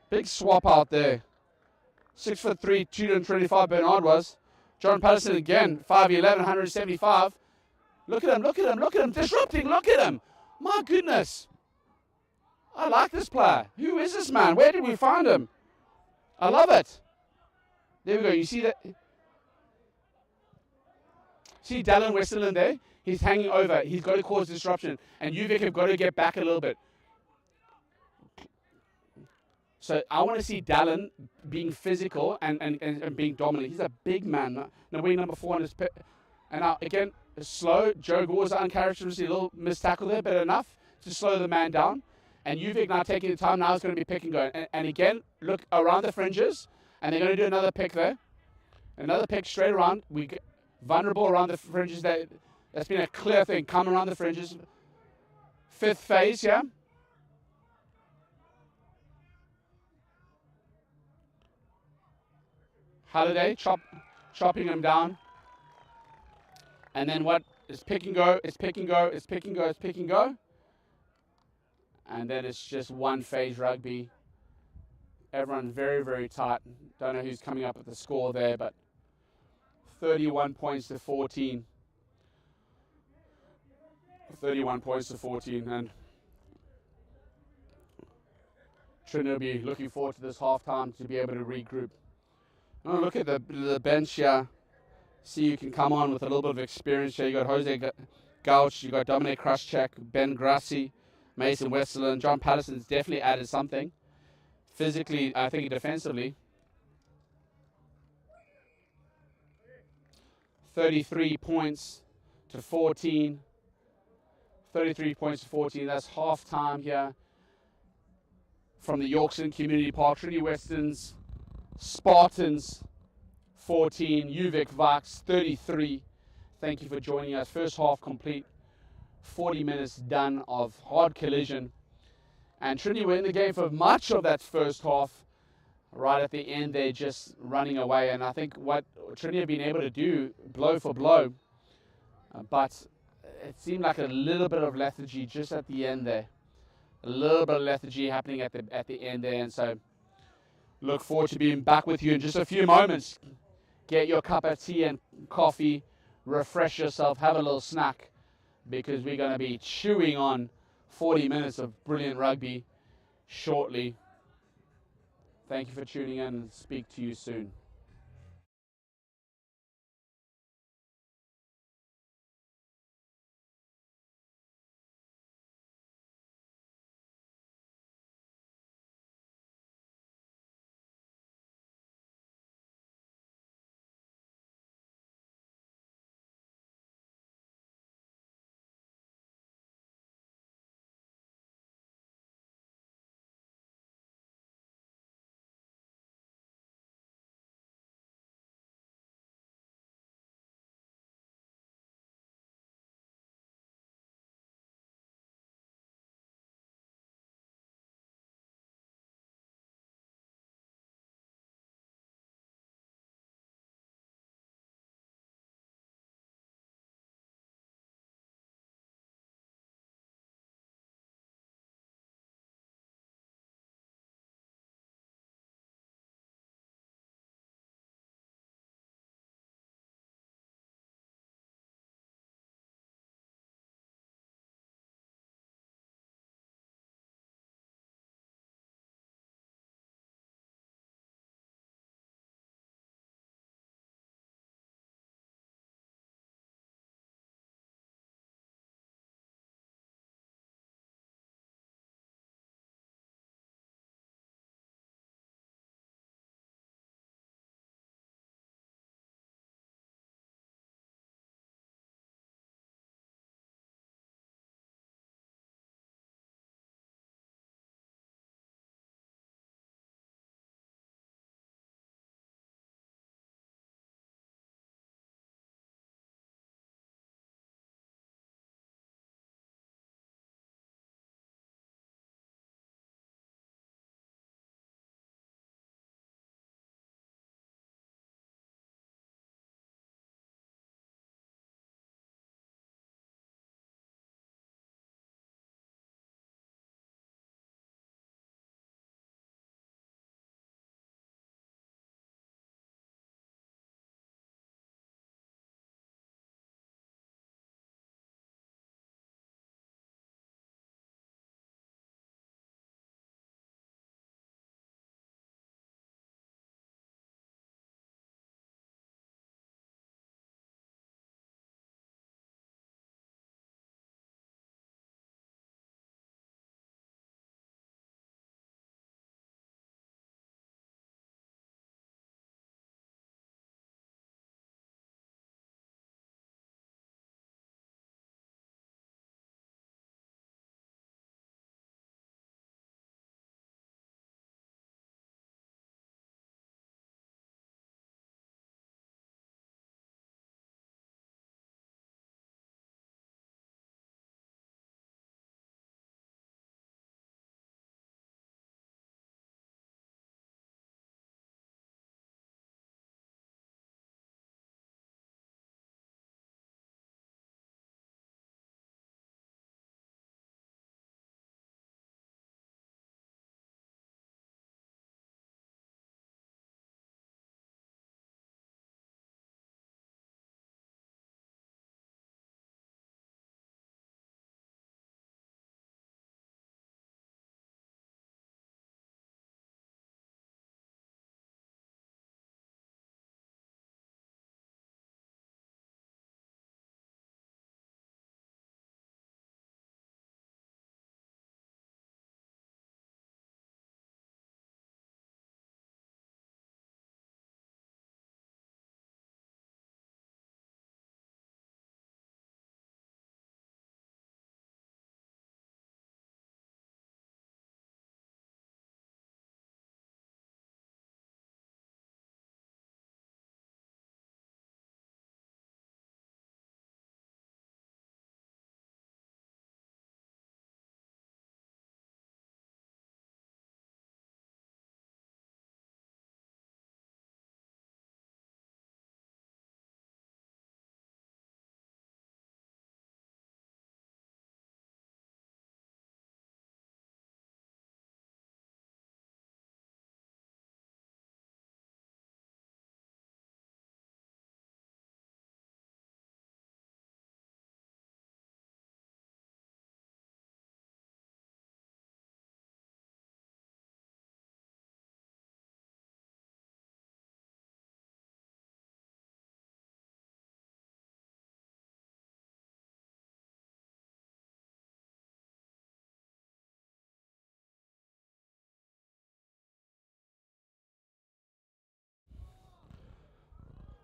Big swap out there. 6'3", 225 Bernard was. John Patterson again, 5'11", 175. Look at him. Disrupting, look at him. My goodness. I like this player. Who is this man? Where did we find him? I love it. There we go. You see that? See Dallin Westerland there? He's hanging over. He's got to cause disruption. And Uvik have got to get back a little bit. So I want to see Dallin being physical and being dominant. He's a big man. Now weighing number 4 on his pit. And now again, slow. Joe Gore's uncharacteristic little missed tackle there, but enough to slow the man down. And Uvik now taking the time. Now it's going to be pick and go. And again, look around the fringes. And they're going to do another pick there. Another pick straight around. We get vulnerable around the fringes. That's been a clear thing. Come around the fringes. 5th phase, yeah. Halliday chopping him down. And then what is pick and go, it's pick and go, it's pick and go, it's pick and go. And then it's just one phase rugby. Everyone's very tight. Don't know who's coming up with the score there, but 31 points to 14. 31 points to 14. And Trinity will be looking forward to this halftime to be able to regroup. Oh, look at the bench here. See, you can come on with a little bit of experience here. You got Jose Gouch, you got Dominic Kruschek, Ben Grassi, Mason Westerland. John Patterson's definitely added something. Physically, I think defensively. 33 points to 14. 33 points to 14. That's half time here from the Yorkson Community Park. Trinity Western's Spartans 14, Uvik Vikes 33. Thank you for joining us. First half complete. 40 minutes done of hard collision. And Trinity were in the game for much of that first half. Right at the end, they're just running away. And I think what Trinity have been able to do, blow for blow, but it seemed like a little bit of lethargy just at the end there. A little bit of lethargy happening at the end there. And so look forward to being back with you in just a few moments. Get your cup of tea and coffee, refresh yourself, have a little snack, because we're going to be chewing on 40 minutes of brilliant rugby shortly. Thank you for tuning in, and speak to you soon.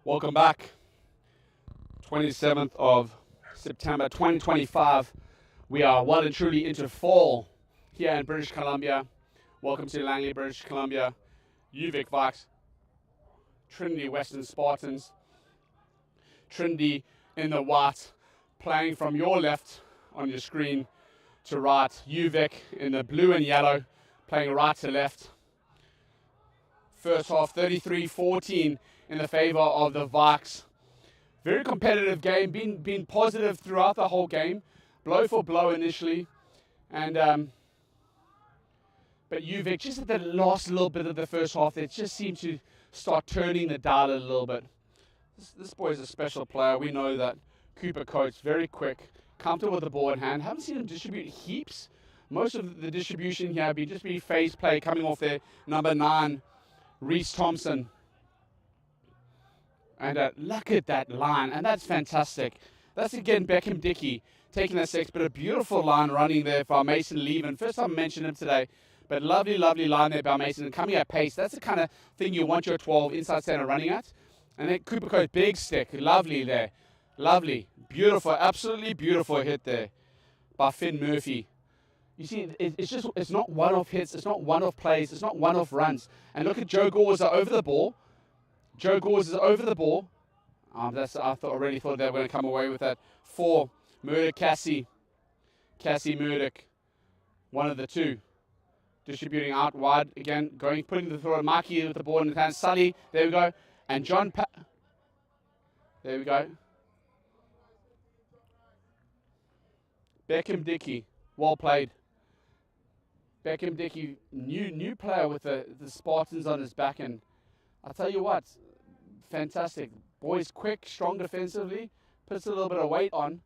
Welcome back. 27th of September 2025. We are well and truly into fall here in British Columbia. Welcome to Langley, British Columbia. Vikes, Trinity Western Spartans. Trinity in the white, playing from your left on your screen to right. UVic in the blue and yellow, playing right to left. First half, 33-14 in the favor of the Vikes. Very competitive game, been positive throughout the whole game, blow for blow initially, and but UVic just at the last little bit of the first half, they just seemed to start turning the dial a little bit. This boy is a special player. We know that. Cooper Coates, very quick, comfortable with the ball in hand. Haven't seen him distribute heaps. Most of the distribution here just be phase play coming off there. Number 9, Reese Thompson. And look at that line, and that's fantastic. That's again Beckham Dickey taking a 6, but a beautiful line running there by Mason Leven. First time I mentioned him today, but lovely, lovely line there by Mason. And coming at pace, that's the kind of thing you want your 12 inside center running at. And then Cooper Coates, big stick, lovely there. Lovely, beautiful, absolutely beautiful hit there by Finn Murphy. You see, it's not one-off hits, it's not one-off plays, it's not one-off runs. And look at Joe Gorza over the ball. Joe Gorza is over the ball. I already thought they were going to come away with that. 4, Murdoch Cassie Murdoch, one of the two. Distributing out wide again, putting the throw. Markey with the ball in his hand. Sully, there we go. And there we go. Beckham Dickey, well played. Beckham Dickey, new player with the Spartans on his back, and I'll tell you what, fantastic. Boy's quick, strong defensively, puts a little bit of weight on.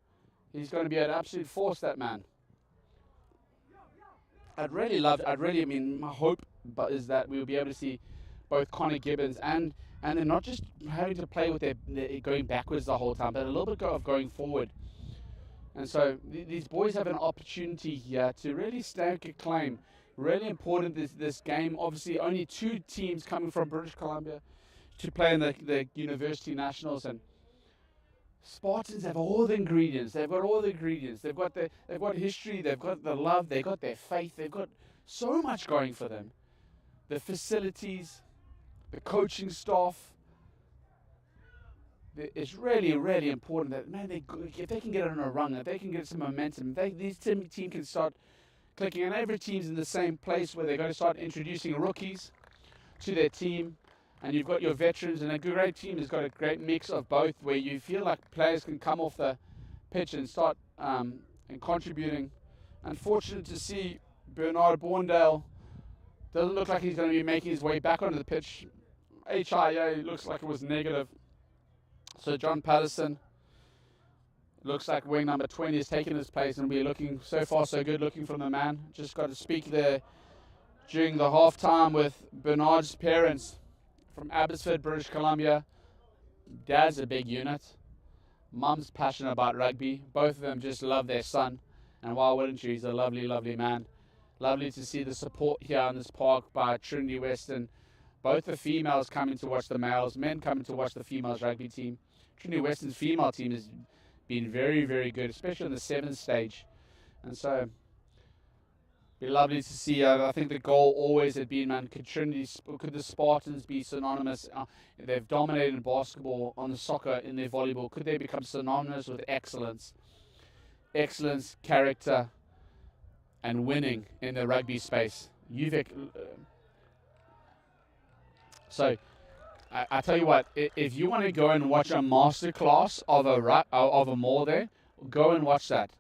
He's going to be an absolute force, that man. My hope is that we'll be able to see both Connor Gibbons and they're not just having to play with their going backwards the whole time, but a little bit of going forward. And so these boys have an opportunity here to really stake a claim. Really important this game. Obviously, only 2 teams coming from British Columbia to play in the University Nationals, and Spartans have all the ingredients. They've got all the ingredients. They've got history. They've got the love. They've got their faith. They've got so much going for them. The facilities, the coaching staff. It's really, really important that, man, if they can get on a run, if they can get some momentum, these team can start clicking, and every team's in the same place where they're going to start introducing rookies to their team, and you've got your veterans, and a great team has got a great mix of both, where you feel like players can come off the pitch and start and contributing. Unfortunate to see Bernard Borndale doesn't look like he's going to be making his way back onto the pitch. HIA looks like it was negative. So John Patterson, looks like wing number 20 is taking his place, and we're looking so far so good looking from the man. Just got to speak there during the halftime with Bernard's parents from Abbotsford, British Columbia. Dad's a big unit. Mum's passionate about rugby. Both of them just love their son. And why wouldn't you? He's a lovely, lovely man. Lovely to see the support here in this park by Trinity Western. Both the females coming to watch the males, men coming to watch the females rugby team. Trinity Western's female team has been very, very good, especially in the 7th stage. And so, it'd be lovely to see. I think the goal always had been, man, could the Spartans be synonymous? They've dominated in basketball, on the soccer, in their volleyball. Could they become synonymous with excellence? Excellence, character, and winning in the rugby space. UVic. So, I tell you what, if you want to go and watch a masterclass of a maul there, go and watch that.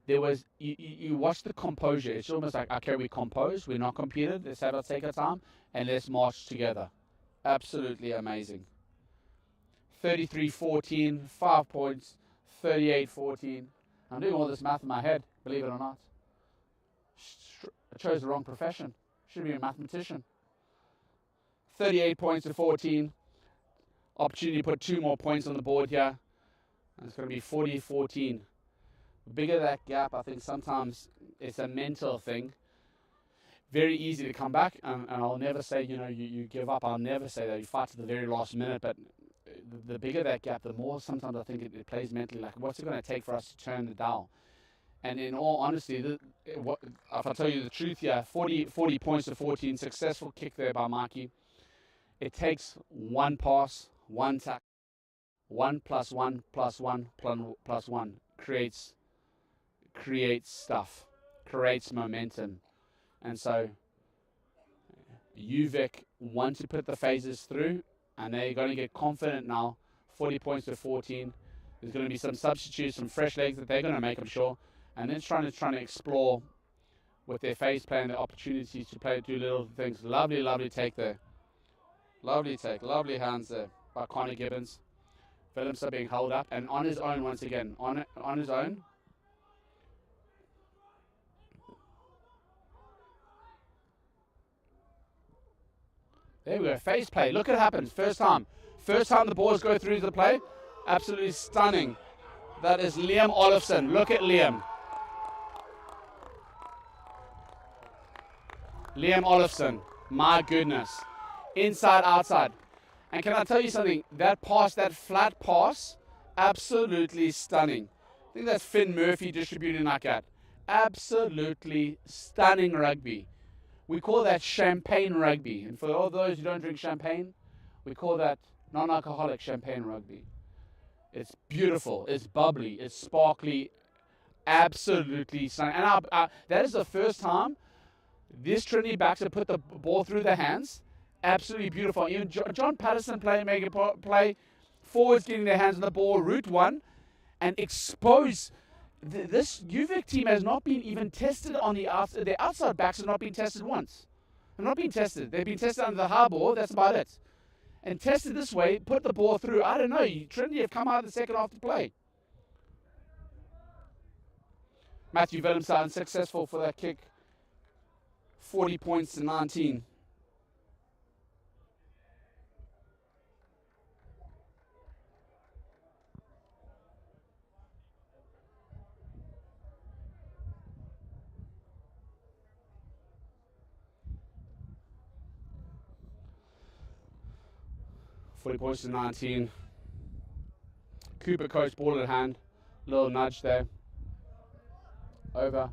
There was you watch the composure. It's almost like, okay, we composed, we're not competed. Let's take our time and let's march together. Absolutely amazing. 33-14, 5 points. 38-14. I'm doing all this math in my head, believe it or not. I chose the wrong profession. Should be a mathematician. 38 points to 14. Opportunity to put 2 more points on the board here. And it's going to be 40-14. The bigger that gap, I think sometimes it's a mental thing. Very easy to come back, and I'll never say, you give up. I'll never say that. You fight to the very last minute, but the bigger that gap, the more sometimes I think it plays mentally. Like, what's it going to take for us to turn the dial? And in all honesty, if I tell you the truth here, 40 points to 14, successful kick there by Mikey. It takes one pass, one tackle, 1 + 1 + 1 + 1 creates stuff, creates momentum. And so UVic want to put the phases through, and they're going to get confident now. 40 points to 14. There's going to be some substitutes, some fresh legs that they're going to make, I'm sure. And then trying to explore with their phase play and the opportunities to do little things. Lovely take there. Lovely take, lovely hands there by Connor Gibbons. Phillips are being held up and on his own once again. On his own. There we go, phase play. Look what happens. First time the balls go through the play. Absolutely stunning. That is Liam Olofsson. Look at Liam. Liam Olofsson. My goodness. Inside, outside. And can I tell you something? That pass, that flat pass, absolutely stunning. I think that's Finn Murphy distributing like that. Absolutely stunning rugby. We call that champagne rugby. And for all those who don't drink champagne, we call that non-alcoholic champagne rugby. It's beautiful. It's bubbly. It's sparkly. Absolutely stunning. And that is the first time this Trinity backs have put the ball through their hands. Absolutely beautiful. Even John Patterson play forwards getting their hands on the ball, route one, and expose. This UVic team has not been even tested on the outside. Their outside backs have not been tested once. They've not been tested. They've been tested under the high ball. That's about it. And tested this way, put the ball through. I don't know. Trinity have come out in the second half to play. Matthew Willems unsuccessful for that kick. 40 points to 19. Points to 19. Cooper coach, ball at hand. Little nudge there. Over.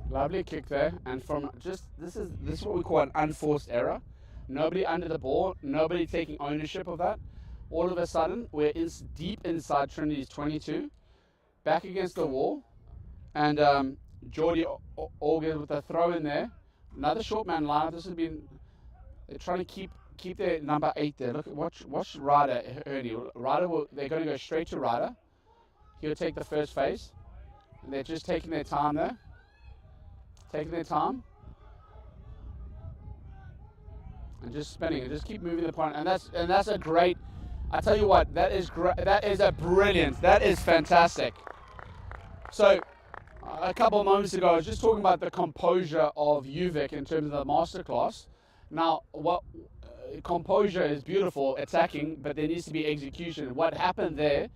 Lovely kick there, and from just this is what we call an unforced error. Nobody under the ball, nobody taking ownership of that. All of a sudden, we're deep inside Trinity's 22, back against the wall, and Geordie Auger with a throw in there. Another short man lineup. This has been, they're trying to keep their number 8 there. Look, watch Ryder, Ernie. They're going to go straight to Ryder. He'll take the first phase, and they're just taking their time there. Taking their time. And just spinning and just keep moving the point, and that's a great. I tell you what, that is a brilliant. That is fantastic. So, a couple of moments ago, I was just talking about the composure of UVic in terms of the masterclass. Now, what composure is beautiful, attacking, but there needs to be execution. What happened there?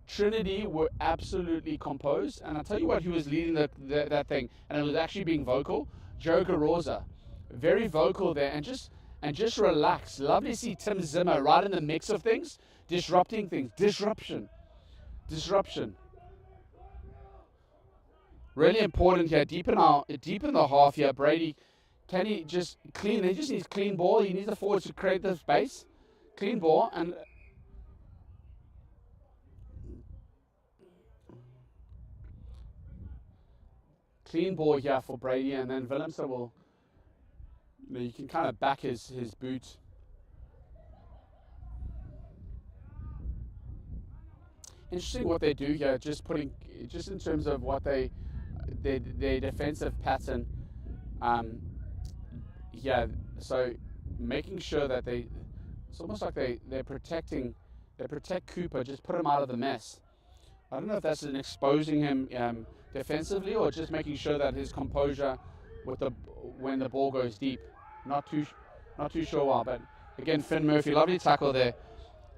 Trinity were absolutely composed, and I'll tell you what, who was leading that thing, and it was actually being vocal. Joe Garoza. Very vocal there, and just relax. Lovely to see Tim Zimmer right in the mix of things, disrupting things. Disruption. Really important here. Deep in the half here, Brady. Can he just clean? He just needs clean ball. He needs the forwards to create the space. Clean ball and. Clean ball here for Brady, and then Willems will. You can kind of back his boot. Interesting what they do here, just in terms of what their defensive pattern. Yeah, so making sure that it's almost like they protect Cooper, just put him out of the mess. I don't know if that's an exposing him defensively or just making sure that his composure when the ball goes deep. Not too sure why, but Again, Finn Murphy, lovely tackle there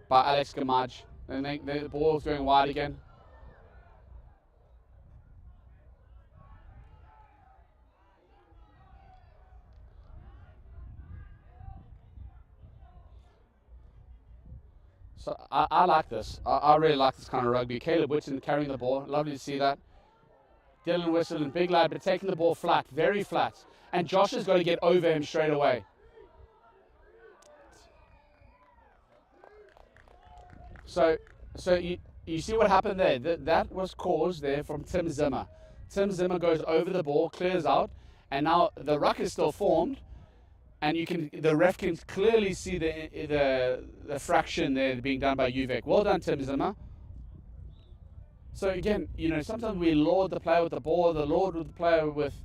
by Alex Gamaj. And the ball's going wide again. So I like this. I really like this kind of rugby. Caleb Whitton carrying the ball. Lovely to see that. Dylan Whistleton, big lad, but taking the ball flat, very flat. And Josh has got to get over him straight away. So you see what happened there? That was caused there from Tim Zimmer. Tim Zimmer goes over the ball, clears out, and now the ruck is still formed. And the ref can clearly see the fraction there being done by Uvek. Well done, Tim Zimmer. So again, sometimes we laud the player with the ball, the laud with the player with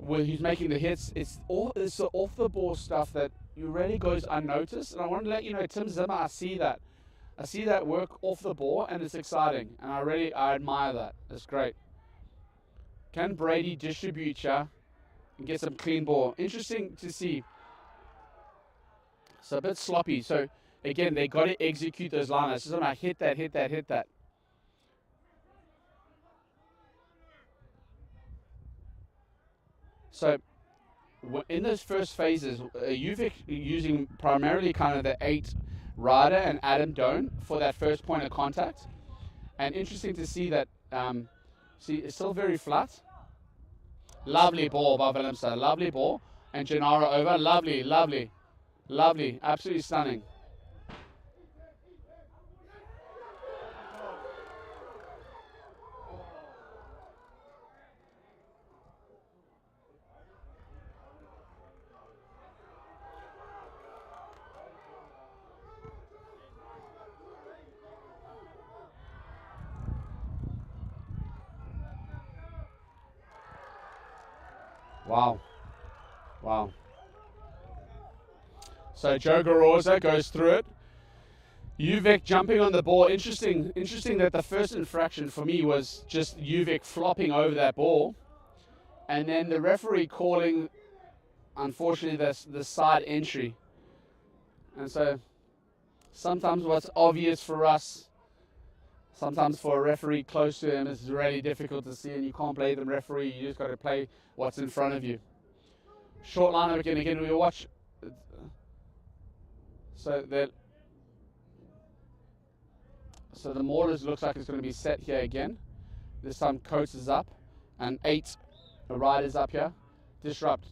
who's making the hits. It's the off the ball stuff that really goes unnoticed. And I want to let you know, Tim Zimmer, I see that. I see that work off the ball, and it's exciting. And I admire that. It's great. Can Brady distribute ya and get some clean ball? Interesting to see. So a bit sloppy. So again, they got to execute those liners. So I hit that. So in those first phases, Uvik using primarily kind of the 8 Ryder and Adam Doan for that first point of contact. And interesting to see that, see, it's still very flat. Lovely ball by Willemse, lovely ball. And Gennaro over, lovely. Absolutely stunning. Wow. So Joe Garoza goes through it. Uvik jumping on the ball. Interesting that the first infraction for me was just Uvik flopping over that ball. And then the referee calling, unfortunately, the side entry. And so sometimes what's obvious for us, sometimes for a referee close to him, it's really difficult to see, and you can't play the referee. You just got to play what's in front of you. Short line again. We watch. So the Maulers looks like it's going to be set here again. This time Coates is up, and 8 Riders up here. Disrupt.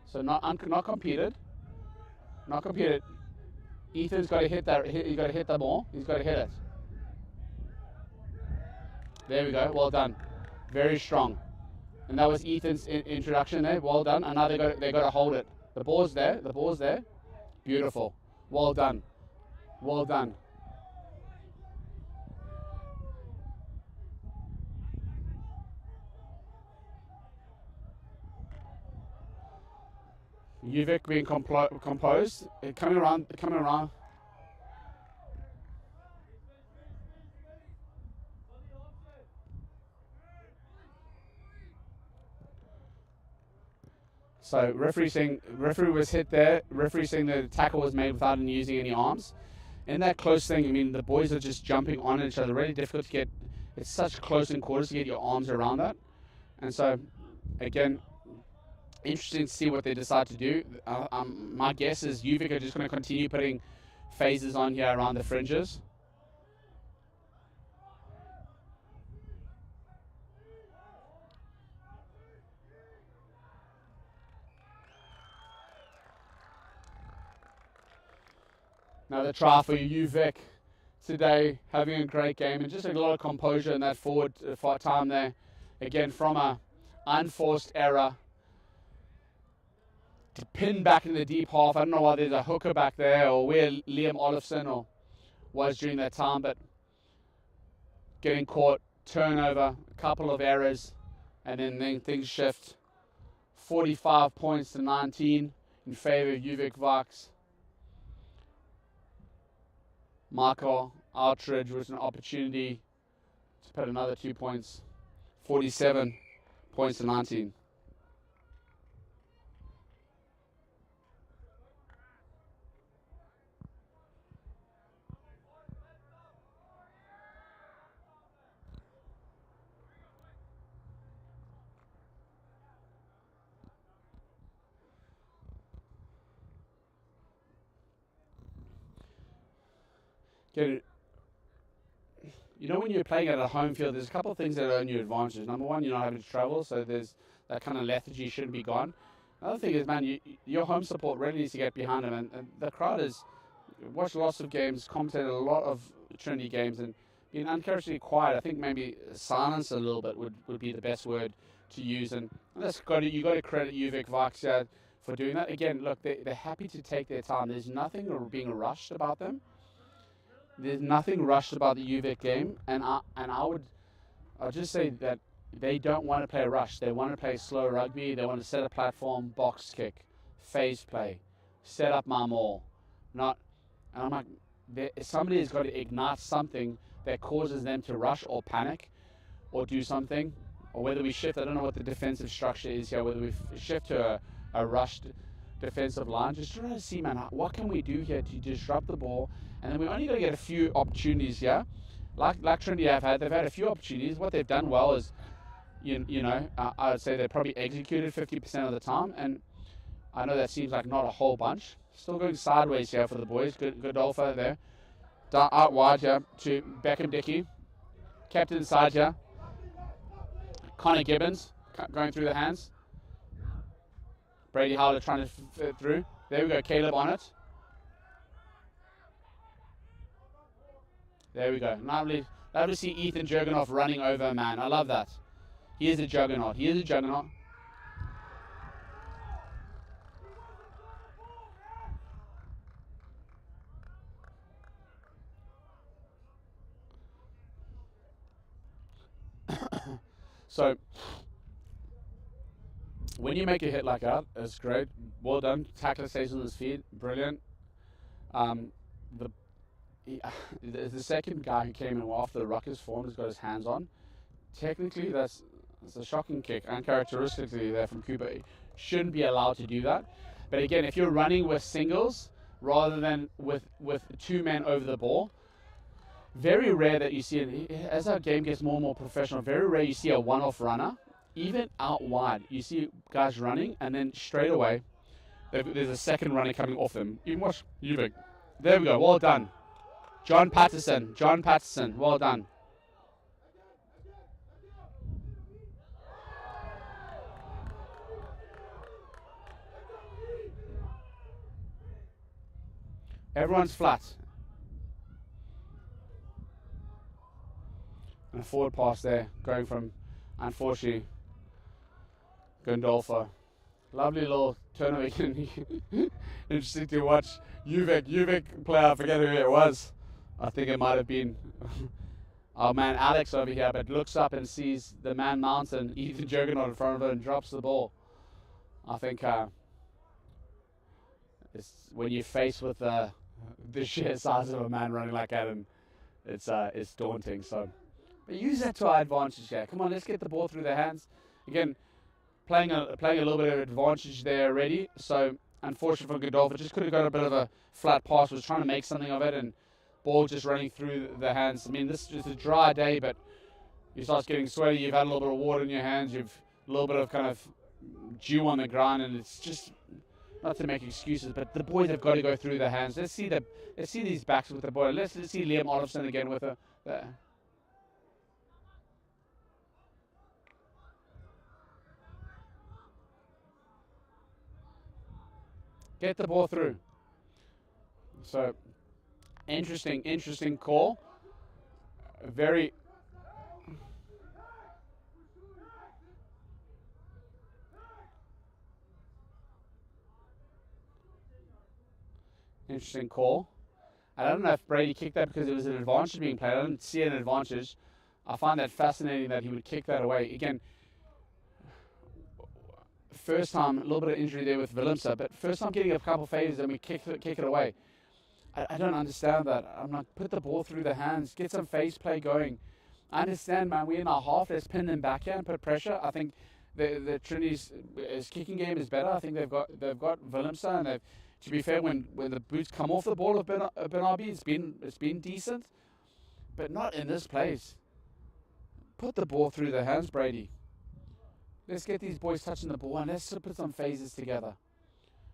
So not competed. Not competed. Ethan's got to hit that. He's got to hit the ball. He's got to hit it. There we go. Well done. Very strong. And that was Ethan's introduction there. Well done. And now they got to hold it. The ball's there. Beautiful. Well done. Uvik being composed. Coming around. So referee was hit there. Referee saying the tackle was made without using any arms. In that close thing, I mean, the boys are just jumping on each other. Really difficult to get. It's such close in quarters to get your arms around that. And so, again, interesting to see what they decide to do. My guess is Uvik are just going to continue putting phases on here around the fringes. Another try for Uvik today, having a great game and just a lot of composure in that forward time there. Again, from a unforced error to pin back in the deep half. I don't know why there's a hooker back there or where Liam Olofsson was during that time, but getting caught, turnover, a couple of errors, and then things shift. 45 points to 19 in favor of Uvik Vikes. Michael Outridge was an opportunity to put another 2 points. 47 points to 19. Get it. You know, when you're playing at a home field, there's a couple of things that are in your advantage. Number one, you're not having to travel, so there's that kind of lethargy shouldn't be gone. Another thing is, man, your home support really needs to get behind them, and the crowd has watched lots of games, commentated a lot of Trinity games, and been uncharacteristically quiet. I think maybe silence a little bit would be the best word to use, and you got to credit Vikes for doing that. Again, look, they're happy to take their time. There's nothing being rushed about them. There's nothing rushed about the UVic game, and I'll just say that they don't want to play rush. They want to play slow rugby. They want to set a platform, box kick, phase play, set up my maul. And I'm like, somebody has got to ignite something that causes them to rush or panic or do something, or whether we shift. I don't know what the defensive structure is here. Whether we shift to a rushed defensive line, just trying to see, man, what can we do here to disrupt the ball? And then we're only going to get a few opportunities here, like Trinity they've had a few opportunities. What they've done well is, I would say they probably executed 50% of the time, and I know that seems like not a whole bunch. Still going sideways here for the boys. Good Dolpha there. Out wide here to Beckham Dickey. Kept inside here. Connor Gibbons going through the hands. Brady Howler trying to fit through. There we go, Caleb on it. There we go. Lovely to see Ethan Jurgenoff running over a man. I love that. He is a juggernaut. So, when you make a hit like that, it's great. Well done. Tackler stays on his feet. Brilliant. The second guy who came in after the ruckus form has got his hands on. Technically, that's a shocking kick. Uncharacteristically there from Cooper. Shouldn't be allowed to do that. But again, if you're running with singles rather than with two men over the ball, very rare that you see it. As our game gets more and more professional, very rare you see a one-off runner. Even out wide, you see guys running, and then straight away, there's a second runner coming off them. Even watch UVic. There we go. Well done. John Patterson, well done. Everyone's flat. And a forward pass there, going from, unfortunately, Gondolfa. Lovely little turnover. Interesting to watch. UVic player, I forget who it was. I think it might have been our man Alex over here, but looks up and sees the man Mountain, Ethan Jurgenoff in front of her, and drops the ball. I think it's when you're faced with the sheer size of a man running like that, and it's daunting. So, but use that to our advantage here. Come on, let's get the ball through their hands. Again, playing a little bit of advantage there already. So, unfortunately for Godolph, it just could have got a bit of a flat pass. Was trying to make something of it, and ball just running through the hands. I mean, this is a dry day, but you start getting sweaty. You've had a little bit of water in your hands. You've a little bit of kind of dew on the ground, and it's just not to make excuses, but the boys have got to go through their hands. Let's see these backs with the ball. Let's see Liam Olofsson again with her. Get the ball through. So, interesting call. Very interesting call. I don't know if Brady kicked that because it was an advantage being played. I didn't see an advantage. I find that fascinating that he would kick that away. Again, first time, a little bit of injury there with Willemse, but first time getting a couple phases and we kick it away. I don't understand that. I'm like, put the ball through the hands, get some phase play going. I understand, man, we're in our half, let's pin them back here and put pressure. I think the Trinity's kicking game is better. I think they've got Willemse, and they've, to be fair, when the boots come off the ball of Ben Arby, it's been decent, but not in this place. Put the ball through their hands, Brady. Let's get these boys touching the ball and let's put some phases together.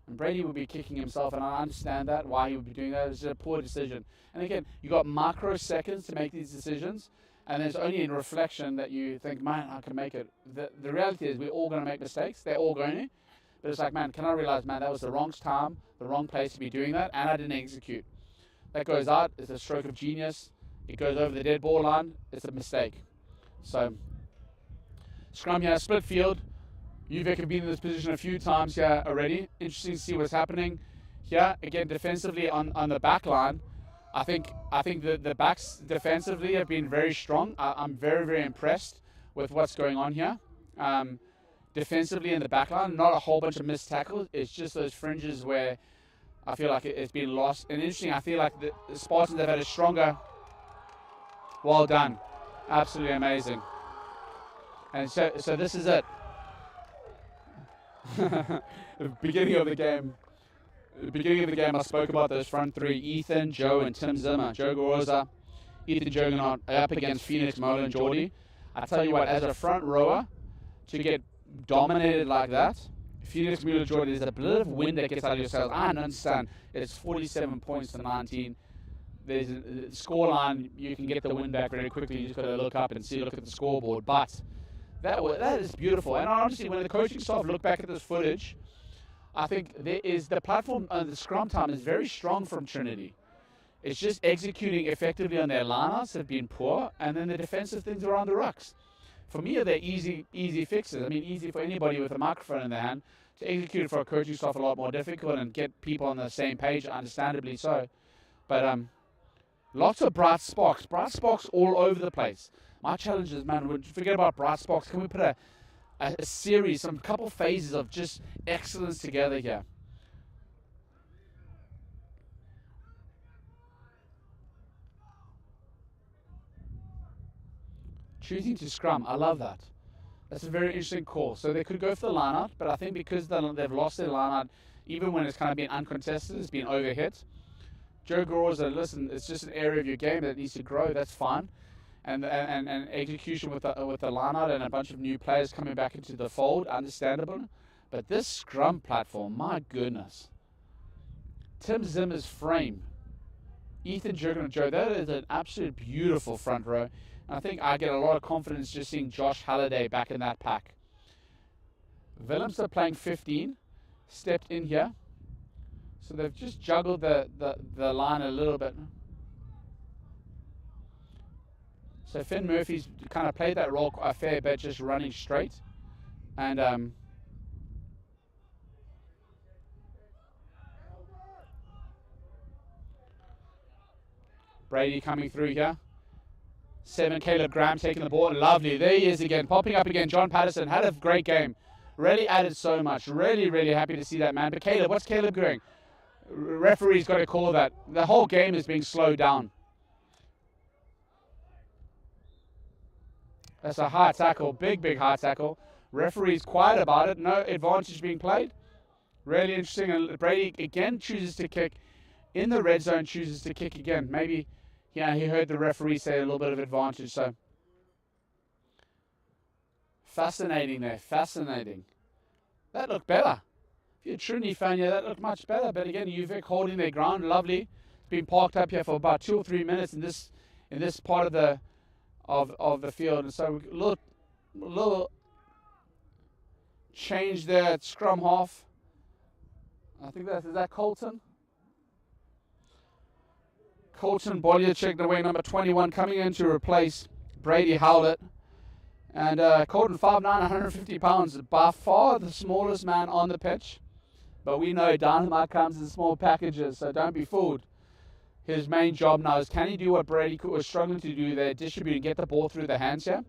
And Brady would be kicking himself, and I understand that, why he would be doing that. It's just a poor decision. And again, you got microseconds to make these decisions, and it's only in reflection that you think, man, I can make it. The reality is we're all going to make mistakes. They're all going to. But it's like, man, can I realize, man, that was the wrong time, the wrong place to be doing that, and I didn't execute. That goes out. It's a stroke of genius. It goes over the dead ball line. It's a mistake. So, scrum here, split field. Uvik have been in this position a few times here already. Interesting to see what's happening here. Again, defensively on the back line, I think the backs defensively have been very strong. I'm very, very impressed with what's going on here. Defensively in the back line, not a whole bunch of missed tackles. It's just those fringes where I feel like it's been lost. And interesting, I feel like the Spartans have had a stronger... Well done. Absolutely amazing. And so this is it. The beginning of the game, I spoke about those front three: Ethan, Joe, and Tim Zimmer. Joe Goroza, Ethan Juggernaut up against Phoenix, Mo, and Geordie. I tell you what, as a front rower, to get dominated like that, Phoenix, Mo, and Geordie, there's a bit of wind that gets out of your sails. I understand it's 47 points to 19. There's a score line, you can get the wind back very quickly. You just got to look up and look at the scoreboard. But that is beautiful. And honestly, when the coaching staff look back at this footage, I think the platform on the scrum time is very strong from Trinity. It's just executing effectively on their lineouts have been poor, and then the defensive things around the rucks. For me, they're easy fixes. I mean, easy for anybody with a microphone in their hand. To execute for a coaching staff a lot more difficult and get people on the same page, understandably so. But lots of bright sparks all over the place. My challenge is, man, forget about bright sparks. Can we put a series, some couple phases of just excellence together here? Choosing to scrum, I love that. That's a very interesting call. So they could go for the line-out, but I think because they've lost their line-out, even when it's kind of been uncontested, it's been overhit. Joe Goroza, listen, it's just an area of your game that needs to grow. That's fine. And execution with the line-out and a bunch of new players coming back into the fold, understandable. But this scrum platform, my goodness. Tim Zimmer's frame. Ethan Jurgen and Joe, that is an absolute beautiful front row. And I think I get a lot of confidence just seeing Josh Halliday back in that pack. Willemse playing 15, stepped in here. So they've just juggled the line a little bit. So Finn Murphy's kind of played that role a fair bit, just running straight. And Brady coming through here. 7, Caleb Graham taking the ball. Lovely. There he is again, popping up again. John Patterson had a great game. Really added so much. Really, really happy to see that, man. But Caleb, what's Caleb doing? Referee's got to call that. The whole game is being slowed down. That's a high tackle, big high tackle. Referee's quiet about it. No advantage being played. Really interesting. And Brady again chooses to kick in the red zone. Chooses to kick again. Maybe, yeah, he heard the referee say a little bit of advantage. So fascinating there. Fascinating. That looked better. If you're a Trinity fan, yeah, that looked much better. But again, Uvik holding their ground. Lovely. It's been parked up here for about 2 or 3 minutes in this part of the field, and so little change there at scrum half. I think is that Colton Bolyachek, the way number 21, coming in to replace Brady Howlett. And Colton 5'9", 150 pounds, by far the smallest man on the pitch. But we know dynamite comes in small packages, so don't be fooled. His main job now is, can he do what Brady was struggling to do there, distribute and get the ball through the hands here?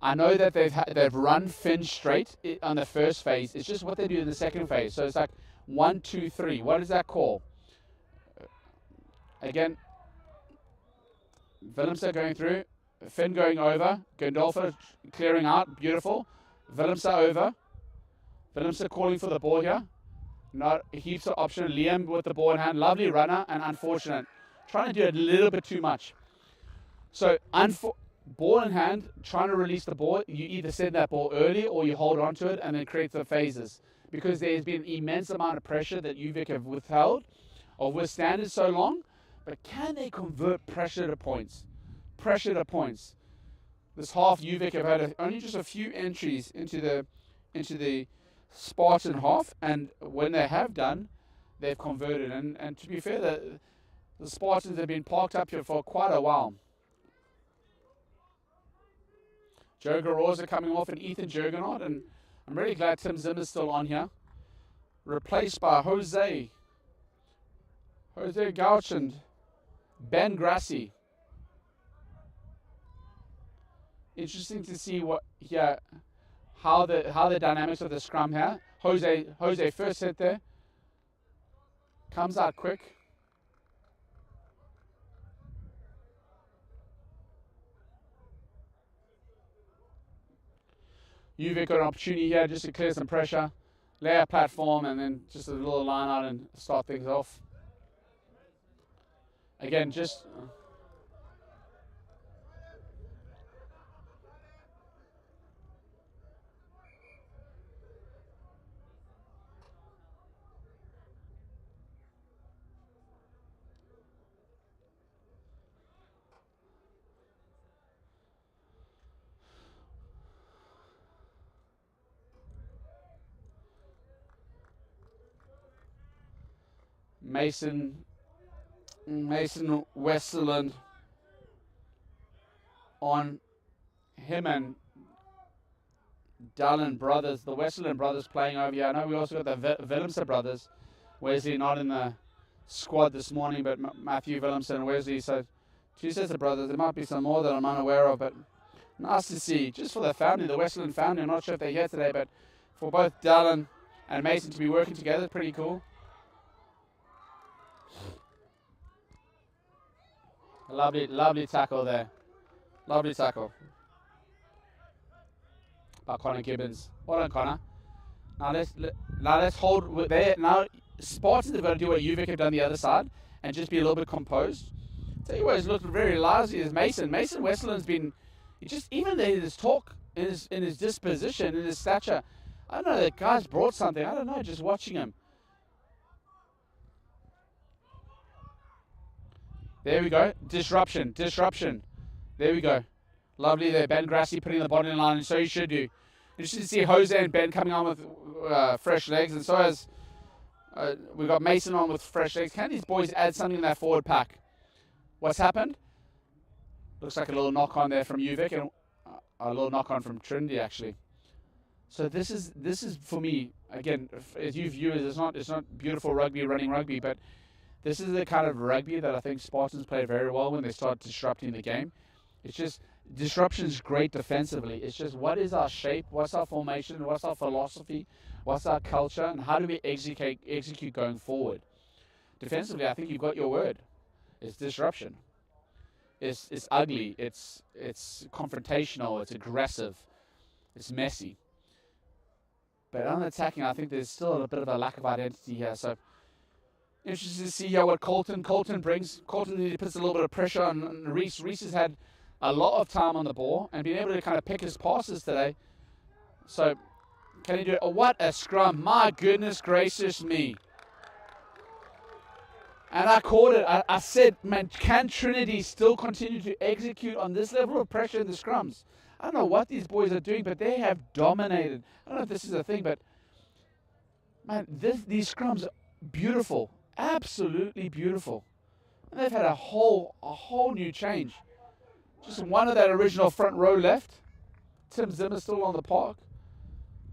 I know that they've run Finn straight on the first phase. It's just what they do in the second phase. So it's like 1, 2, 3. What does that call? Again, Willemse going through, Finn going over, Gandolfo clearing out, beautiful. Willemse over. Willemse calling for the ball here. Not heaps of option. Liam with the ball in hand. Lovely runner and unfortunate. Trying to do it a little bit too much. So, ball in hand, trying to release the ball. You either send that ball early or you hold on to it and then create the phases. because there's been an immense amount of pressure that UVic have withheld or withstanded so long. But can they convert pressure to points? Pressure to points. This half, UVic have had only just a few entries into the Spartan half, and when they have done, they've converted. And to be fair, the Spartans have been parked up here for quite a while. Joe Garoza coming off and Ethan Jurgenot, and I'm really glad Tim Zimmer's still on here. Replaced by Jose Gauch and Ben Grassi. Interesting to see how the dynamics of the scrum here. Jose first hit there. Comes out quick. UVic got an opportunity here just to clear some pressure, lay a platform, and then just a little line out and start things off. Again, just Mason Westerland on him and Dallin brothers, the Westerland brothers playing over here. I know we also got the Willemse brothers. Wesley not in the squad this morning, but Matthew Willemse and Wesley. So two sets of brothers. There might be some more that I'm unaware of, but nice to see. Just for the family, the Westerland family. I'm not sure if they're here today, but for both Dallin and Mason to be working together, pretty cool. Lovely tackle there. Lovely tackle by Connor Gibbons. Well done, Connor. Now let's hold there. Now Spartans have got to do what UVic have done the other side and just be a little bit composed. Tell you what, he's looked very lively as Mason. Mason Westerland's been even in his talk, in his disposition, in his stature. I don't know, the guy's brought something. I don't know, just watching him. There we go. Disruption. There we go. Lovely there. Ben Grassi putting the body in line, and so you should do. Interesting to see Jose and Ben coming on with fresh legs, and so has we've got Mason on with fresh legs. Can these boys add something in that forward pack? What's happened? Looks like a little knock on there from UVic and a little knock on from Trinity actually. So this is for me again, as you viewers, it's not beautiful rugby, running rugby, but this is the kind of rugby that I think Spartans play very well when they start disrupting the game. It's just, disruption is great defensively. It's just, what is our shape? What's our formation? What's our philosophy? What's our culture? And how do we execute going forward? Defensively, I think you've got your word. It's disruption. It's ugly. It's confrontational. It's aggressive. It's messy. But on attacking, I think there's still a bit of a lack of identity here. So, interested to see here what Colton brings. Colton puts a little bit of pressure on Reese. Reese has had a lot of time on the ball and been able to kind of pick his passes today. So, can he do it? Oh, what a scrum. My goodness gracious me. And I called it. I said, man, can Trinity still continue to execute on this level of pressure in the scrums? I don't know what these boys are doing, but they have dominated. I don't know if this is a thing, but, man, these scrums are beautiful. Absolutely beautiful. And they've had a whole new change. Just one of that original front row left. Tim Zimmer still on the park.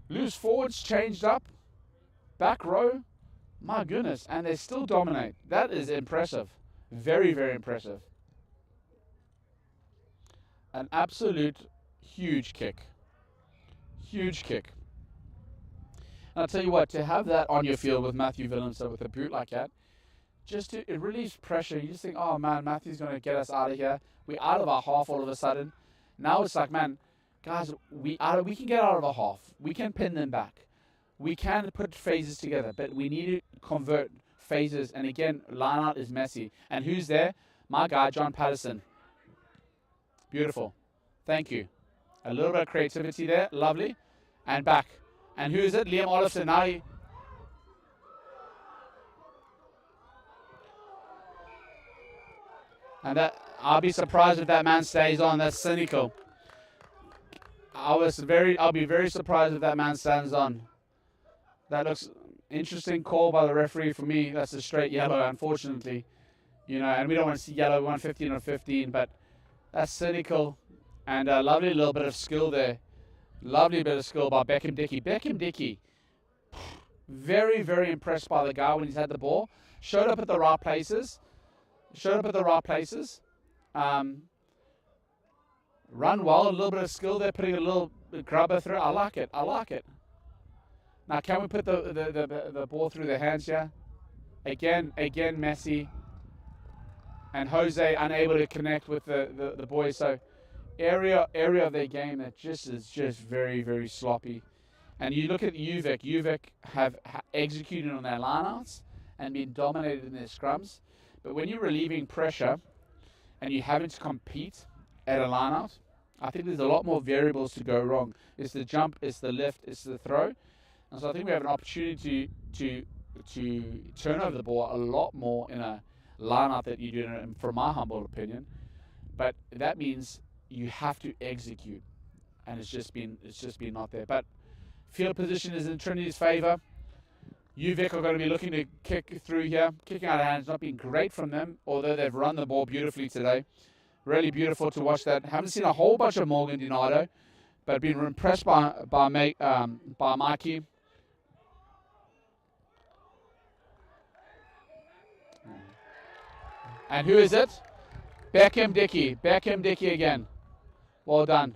Loose forwards changed up. Back row. My goodness. And they still dominate. That is impressive. Very, very impressive. An absolute huge kick. Huge kick. And I'll tell you what, to have that on your field with Matthew Willemse with a boot like that, it relieves pressure. You just think, oh man, Matthew's going to get us out of here. We're out of our half all of a sudden. Now it's like, man, guys, we can get out of our half. We can pin them back. We can put phases together, but we need to convert phases. And again, line out is messy. And who's there? My guy, John Patterson. Beautiful. Thank you. A little bit of creativity there. Lovely. And back. And who is it? Liam Olofsson. Now And that I'll be surprised if that man stays on. That's cynical. I'll be very surprised if that man stands on. That looks interesting call by the referee. For me, that's a straight yellow, unfortunately. And we don't want to see yellow. We want 15 on 15, but that's cynical. And a lovely little bit of skill there. Lovely bit of skill by Beckham Dickey. Beckham Dickey, very, very impressed by the guy when he's had the ball. Showed up at the right places. Run well, a little bit of skill there, putting a little grubber through. I like it. Now, can we put the ball through their hands here? Again, Messi and Jose unable to connect with the boys. So area of their game that is just very, very sloppy. And you look at UVic have executed on their lineouts and been dominated in their scrums. But when you're relieving pressure and you're having to compete at a lineout, I think there's a lot more variables to go wrong. It's the jump, it's the lift, it's the throw. And so I think we have an opportunity to turn over the ball a lot more in a lineout that you do, from my humble opinion. But that means you have to execute, and it's just been not there. But field position is in Trinity's favor. UVic are going to be looking to kick through here. Kicking out of hand has not been great from them, although they've run the ball beautifully today. Really beautiful to watch that. Haven't seen a whole bunch of Morgan Donato, but been impressed by Mikey. And who is it? Beckham Dickey again. Well done.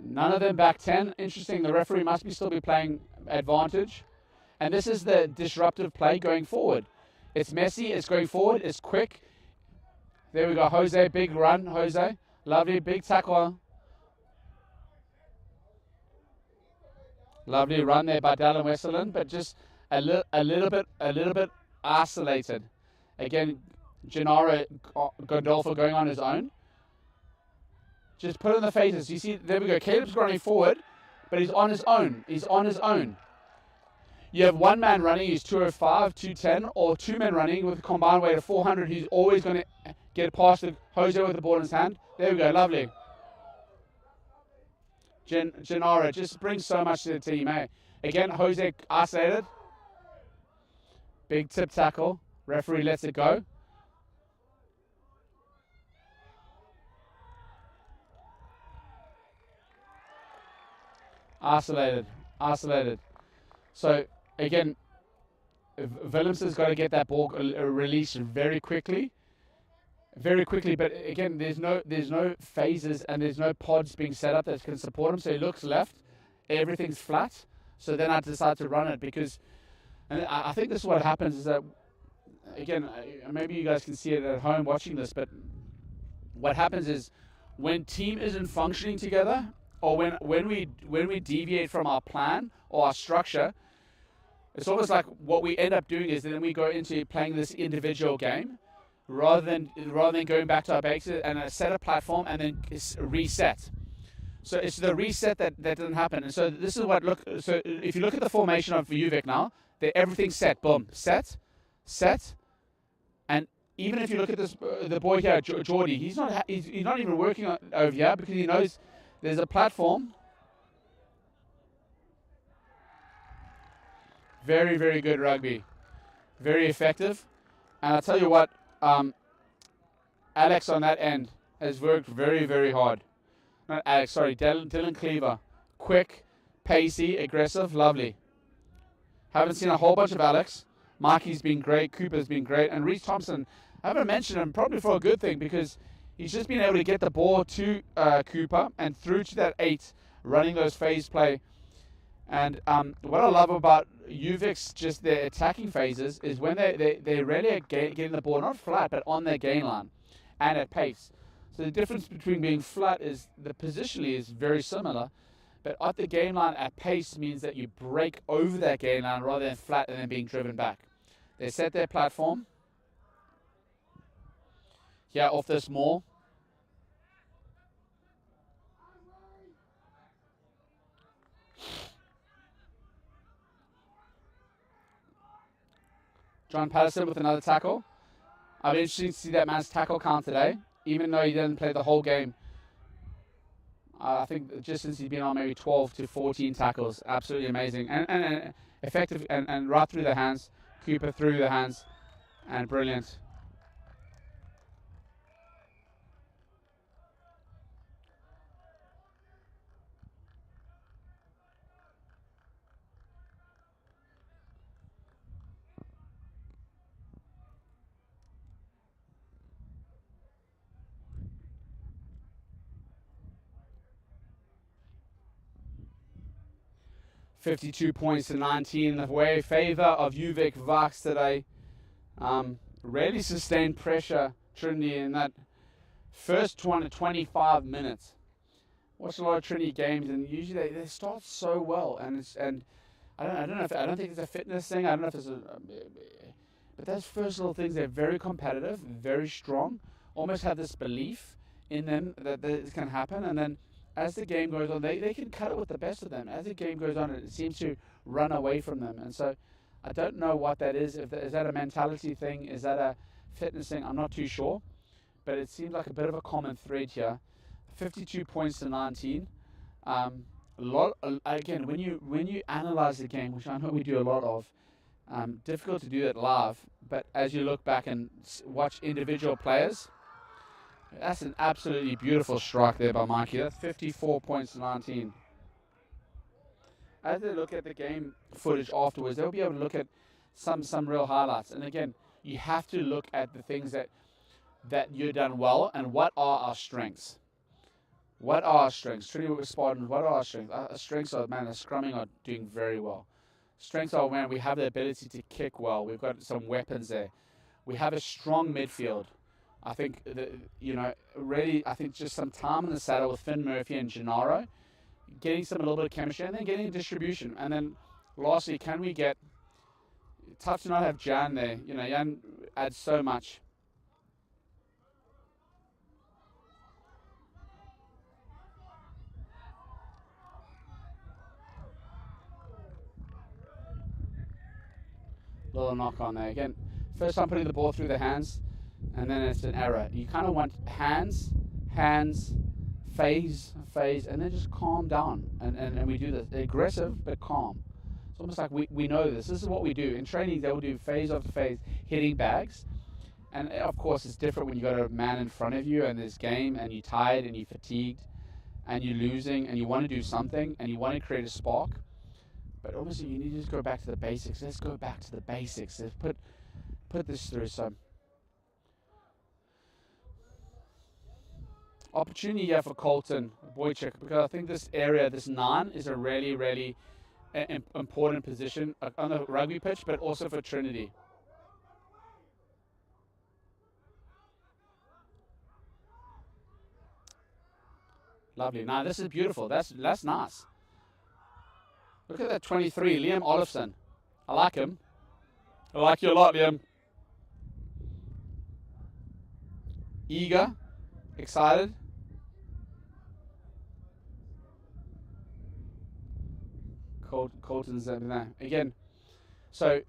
None of them back 10. Interesting. The referee must still be playing advantage. And this is the disruptive play going forward. It's messy. It's going forward. It's quick. There we go. Jose, big run. Jose, lovely big tackle. Lovely run there by Dallin Westerland, but just a little bit isolated. Again, Gennaro Gondolfo going on his own. Just put in the faces. You see, there we go. Caleb's running forward, but he's on his own. You have one man running, he's 205, 210, or two men running with a combined weight of 400. He's always going to get past Jose with the ball in his hand. There we go, lovely. Gennaro just brings so much to the team, eh? Again, Jose isolated. Big tip tackle. Referee lets it go. Isolated. So, again, Willemsen's got to get that ball released very quickly. But again, there's no phases and there's no pods being set up that can support him. So he looks left, everything's flat. So then I decide to run it and I think this is what happens is that, again, maybe you guys can see it at home watching this, but what happens is when team isn't functioning together, or when we deviate from our plan or our structure, it's almost like what we end up doing is then we go into playing this individual game rather than going back to our basics and set a platform and then reset. So it's the reset that doesn't happen. And so this is so if you look at the formation of UVic now, everything's set. Boom, set. And even if you look at this, the boy here, Geordie, he's not even working over here because he knows there's a platform. Very, very good rugby. Very effective. And I'll tell you what, Alex on that end has worked very, very hard. Not Alex, sorry, Dylan Cleaver. Quick, pacey, aggressive, lovely. Haven't seen a whole bunch of Alex. Mikey's been great, Cooper's been great, and Reece Thompson, I haven't mentioned him, probably for a good thing, because he's just been able to get the ball to Cooper and through to that 8, running those phase play. And what I love about UVic's just their attacking phases is when they really are getting the ball not flat but on their gain line and at pace. So the difference between being flat is the positionally is very similar, but at the gain line at pace means that you break over that gain line rather than flat and then being driven back. They set their platform here off this maul. John Patterson with another tackle. I'll be interested to see that man's tackle count today, even though he didn't play the whole game. I think just since he's been on maybe 12 to 14 tackles. Absolutely amazing. And effective and right through the hands. Cooper through the hands. And brilliant. 52 points to 19 in the favor of Vikes today. Really sustained pressure, Trinity, in that first 25 minutes. Watched a lot of Trinity games, and usually they start so well, and I don't know if I don't think it's a fitness thing. I don't know if it's but those first little things, they're very competitive, very strong, almost have this belief in them that this can happen, and then as the game goes on, they can cut it with the best of them. As the game goes on, it seems to run away from them. And so I don't know what that is. Is that a mentality thing? Is that a fitness thing? I'm not too sure. But it seems like a bit of a common thread here. 52 points to 19. Again, when you analyze the game, which I know we do a lot of, difficult to do that live. But as you look back and watch individual players, that's an absolutely beautiful strike there by Mikey. That's 54 points to 19. As they look at the game footage afterwards, they'll be able to look at some real highlights. And again, you have to look at the things that you've done well and what are our strengths. What are our strengths? Trinity with Spartans, what are our strengths? Our strengths are, man, the scrumming are doing very well. Strengths are, man, we have the ability to kick well. We've got some weapons there. We have a strong midfield. I think, really, I think just some time in the saddle with Finn Murphy and Gennaro, getting a little bit of chemistry, and then getting distribution. And then, lastly, can we get, tough to not have Jan there. Jan adds so much. Little knock on there. Again, first time putting the ball through the hands, and then it's an error. You kind of want hands, phase, and then just calm down. And we do this. Aggressive, but calm. It's almost like we know this. This is what we do. In training, they will do phase after phase, hitting bags. And of course, it's different when you got a man in front of you and this game, and you're tired and you're fatigued, and you're losing, and you want to do something, and you want to create a spark. But obviously, you need to just go back to the basics. Let's go back to the basics. Let's put this through. So, opportunity here for Colton Boychuk, because I think this area, this 9, is a really, really important position on the rugby pitch, but also for Trinity. Lovely. Now, this is beautiful. That's nice. Look at that 23, Liam Olofsson. I like him. I like you a lot, Liam. Eager, excited. Colton's there. Again, so,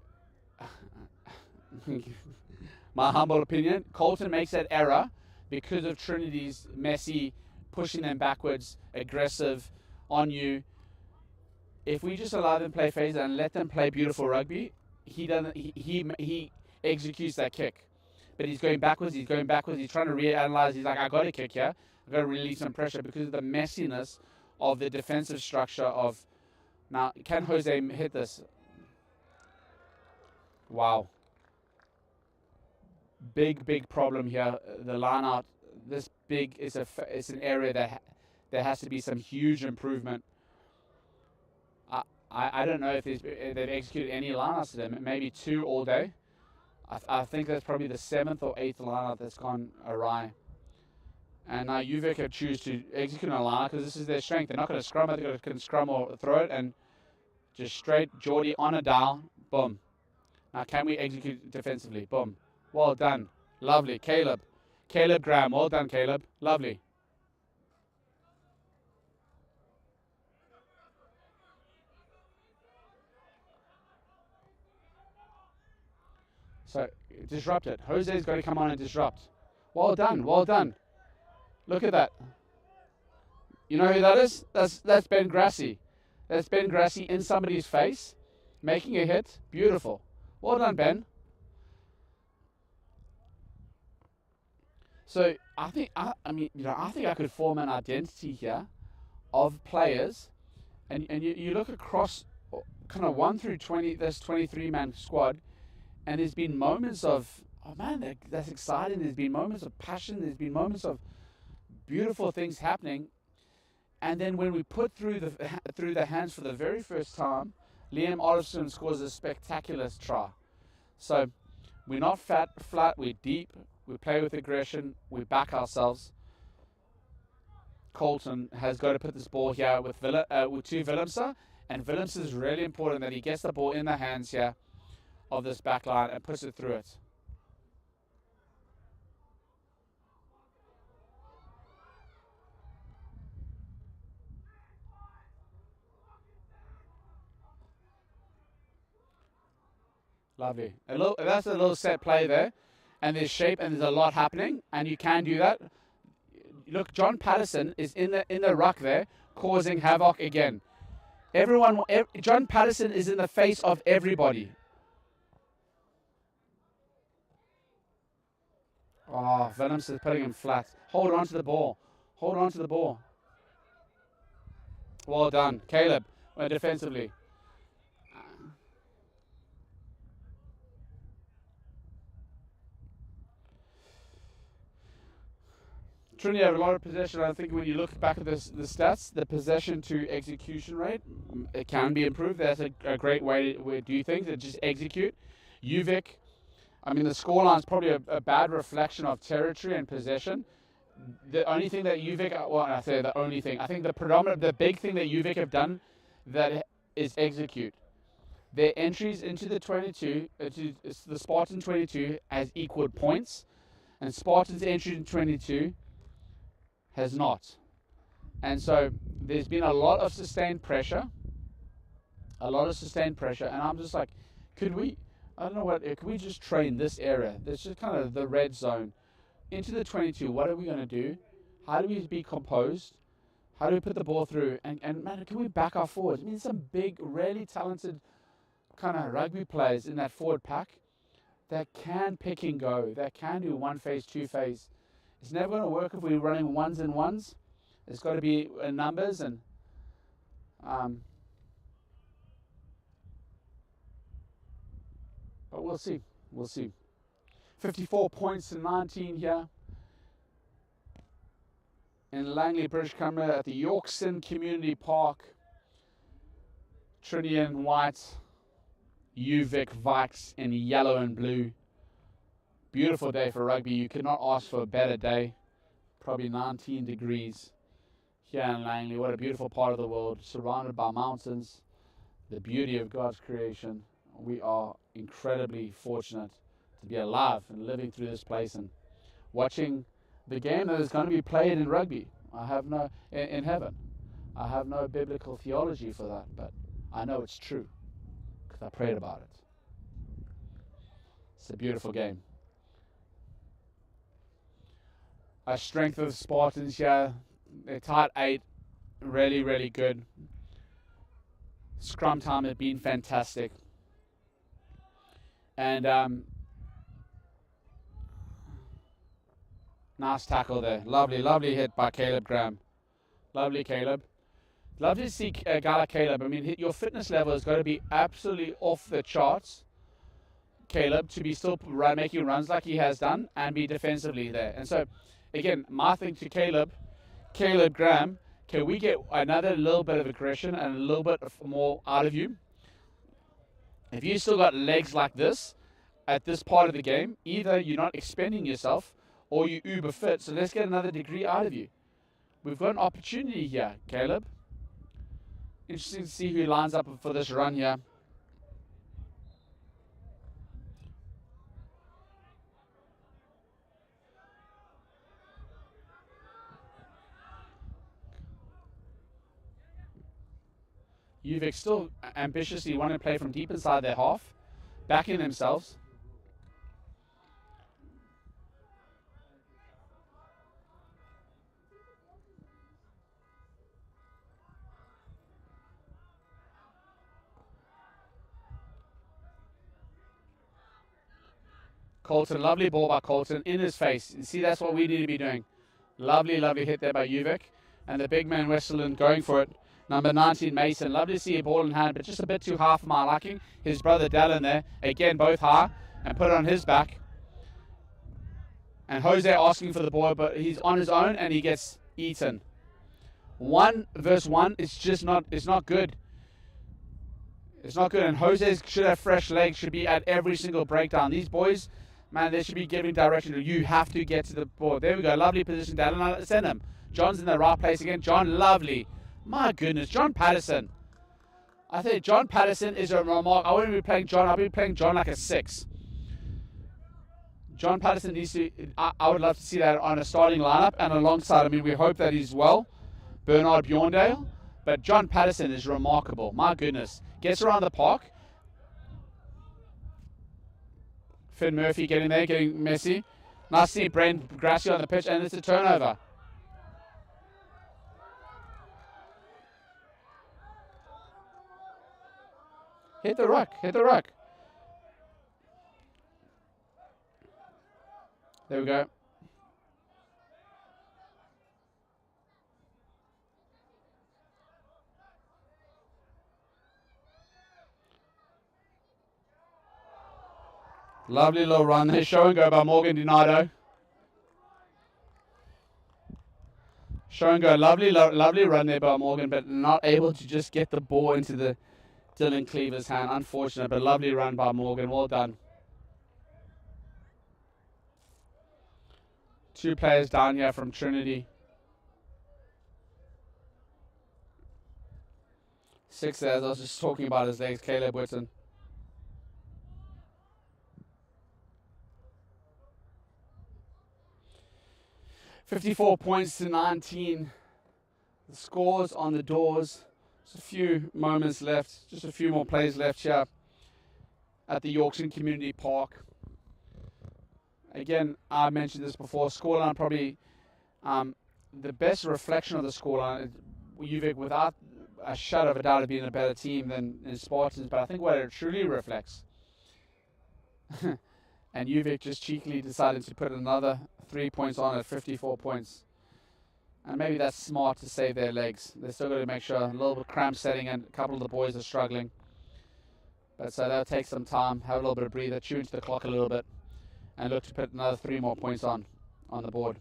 my humble opinion, Colton makes that error because of Trinity's messy, pushing them backwards, aggressive, on you. If we just allow them to play phase and let them play beautiful rugby, he executes that kick. But he's going backwards, he's trying to reanalyze, he's like, I got to kick here, I've got to release some pressure because of the messiness of the defensive structure of, now, can Jose hit this? Wow. Big problem here. The line out, this big, it's an area that there has to be some huge improvement. I don't know if they've executed any lineouts today. Maybe 2 all day. I think that's probably the 7th or 8th lineout that's gone awry. And now Uvik choose to execute a lineout because this is their strength. They're not going to scrum it. They can scrum or throw it, and just straight Geordie on a dial. Boom. Now can we execute defensively? Boom. Well done. Lovely. Caleb Graham. Well done, Caleb. Lovely. So disrupt it. Jose's got to come on and disrupt. Well done, well done. Look at that. You know who that is? That's Ben Grassi. That's Ben Grassi in somebody's face, making a hit. Beautiful. Well done, Ben. So I think I think I could form an identity here of players, and you look across kind of 1 through 20, this 23-man squad, and there's been moments of, oh man, that's exciting. There's been moments of passion. There's been moments of beautiful things happening. And then when we put through the hands for the very first time, Liam Olofsson scores a spectacular try. So we're not flat, we're deep, we play with aggression, we back ourselves. Colton has got to put this ball here with to Willemse, and Willemse is really important that he gets the ball in the hands here of this back line and puts it through it. Lovely. That's a little set play there, and there's shape and there's a lot happening, and you can do that. Look, John Patterson is in the ruck there, causing havoc again. John Patterson is in the face of everybody. Oh, Willemse is putting him flat. Hold on to the ball. Hold on to the ball. Well done, Caleb, defensively. Trinity have a lot of possession. I think when you look back at the stats, the possession to execution rate, it can be improved. That's a great way to do things, to just execute. UVic, I mean, the scoreline is probably a bad reflection of territory and possession. The only thing that UVic, well, I say the only thing, I think the big thing that UVic have done that is execute. Their entries into the 22, the Spartan 22 has equaled points, and Spartan's entry in 22 has not. And so there's been a lot of sustained pressure, and I'm just like, could we just train this area? That's just kind of the red zone into the 22. What are we going to do? How do we be composed? How do we put the ball through? And man, can we back our forwards? I mean, some big, really talented kind of rugby players in that forward pack that can pick and go, that can do one phase, two phase. It's never going to work if we're running ones and ones. It's got to be in numbers, and but we'll see. 54 points to 19 here in Langley, British Columbia at the Yorkson Community Park. Trinity in white, UVic Vikes in yellow and blue. Beautiful day for rugby. You could not ask for a better day. Probably 19 degrees here in Langley. What a beautiful part of the world, surrounded by mountains, the beauty of God's creation. We are incredibly fortunate to be alive and living through this place and watching the game that is going to be played in rugby. In heaven. I have no biblical theology for that, but I know it's true because I prayed about it. It's a beautiful game. Our strength of the Spartans here, they're tight 8, really, really good. Scrum time has been fantastic. And nice tackle there. Lovely hit by Caleb Graham. Lovely, Caleb. Lovely to see a guy like Caleb. I mean, your fitness level has got to be absolutely off the charts, Caleb, to be still making runs like he has done and be defensively there. And so, again, my thing to Caleb Graham, can we get another little bit of aggression and a little bit more out of you? If you still got legs like this at this part of the game, either you're not expending yourself or you're uber fit. So let's get another degree out of you. We've got an opportunity here, Caleb. Interesting to see who lines up for this run here. UVic still ambitiously want to play from deep inside their half, backing themselves. Colton, lovely ball by Colton in his face. You see, that's what we need to be doing. Lovely, lovely hit there by Uvik. And the big man Westerland going for it. Number 19, Mason. Lovely to see a ball in hand, but just a bit too high for my liking. His brother Dallin there. Again, both high. And put it on his back. And Jose asking for the ball, but he's on his own and he gets eaten. 1 versus 1, it's not good. It's not good, and Jose should have fresh legs, should be at every single breakdown. These boys, man, they should be giving direction. You have to get to the ball. There we go, lovely position, Dallin. Send him. John's in the right place again. John, lovely. My goodness, John Patterson. I think John Patterson is a remark. I wouldn't be playing John. I'll be playing John like a 6. John Patterson needs to, I would love to see that on a starting lineup and alongside, I mean, we hope that he's well, Bernard Bjorndale, but John Patterson is remarkable. My goodness. Gets around the park. Finn Murphy getting there, getting messy. Nice to see Brent Grassi on the pitch, and it's a turnover. Hit the ruck, hit the ruck. There we go. Lovely little run there. Show and go by Morgan Donato. Show and go. Lovely run there by Morgan, but not able to just get the ball into the Dylan Cleaver's hand. Unfortunate, but lovely run by Morgan. Well done. 2 players down here from Trinity. 6 as I was just talking about his legs, Caleb Whitton. $54 points to 19. The scores on the doors. Just a few moments left. Just a few more plays left here at the Yorkshire Community Park. Again, I mentioned this before. Scoreline probably the best reflection of the scoreline. Uvik, without a shadow of a doubt, of being a better team than Spartans. But I think what it truly reflects. And Uvik just cheekily decided to put another 3 points on at 54 points. And maybe that's smart to save their legs. They're still going to make sure a little bit cramp setting, and a couple of the boys are struggling. But so they'll take some time, have a little bit of breather, tune to the clock a little bit, and look to put another 3 more points on the board.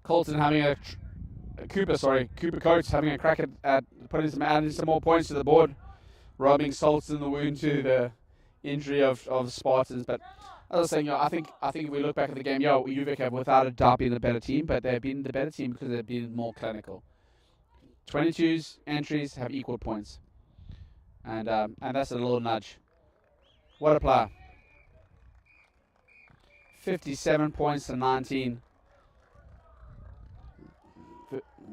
Colton having Cooper Coates having a crack at adding some more points to the board, rubbing salt in the wound to the injury of the Spartans. But as I was saying, I think if we look back at the game, Uvik have without a doubt been the better team, but they've been the better team because they've been more clinical. 22's entries have equal points, and that's a little nudge. What a player! 57 points to 19.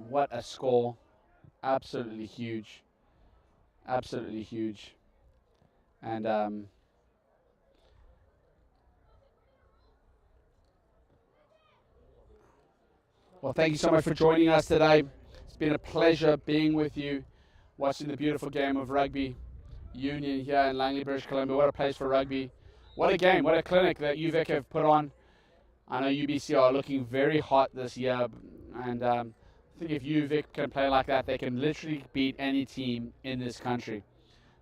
What a score. Absolutely huge. Absolutely huge. And well, thank you so much for joining us today. It's been a pleasure being with you, watching the beautiful game of rugby union here in Langley, British Columbia. What a place for rugby. What a game. What a clinic that UVic have put on. I know UBC are looking very hot this year, and I think if UVic can play like that, they can literally beat any team in this country.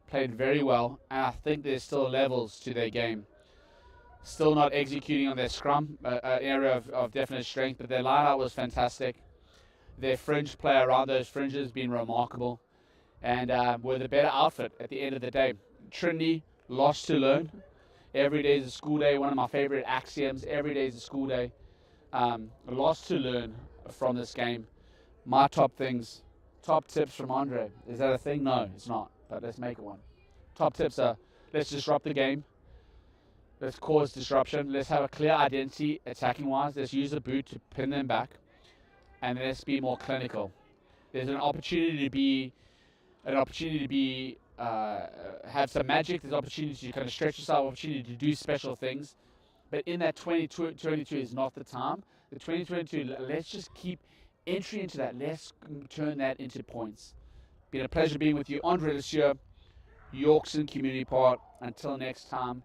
Played very well, and I think there's still levels to their game. Still not executing on their scrum, an area of definite strength, but their line-out was fantastic. Their fringe play around those fringes has been remarkable, and were the better outfit at the end of the day. Trinity lost to learn. Every day is a school day, one of my favorite axioms. Every day is a school day. Lost to learn from this game. My top tips from Andre. Is that a thing? No, it's not, but let's make it one. Top tips are, let's disrupt the game. Let's cause disruption. Let's have a clear identity attacking-wise. Let's use the boot to pin them back. And let's be more clinical. There's an opportunity to have some magic. There's opportunity to kind of stretch yourself, opportunity to do special things. But in that 2022 is not the time. The 2022, let's just keep entry into that. Let's turn that into points. Been a pleasure being with you. Andre this year, Yorkson Community Park. Until next time,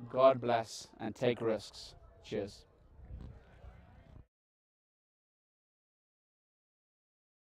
God bless and take risks. Cheers.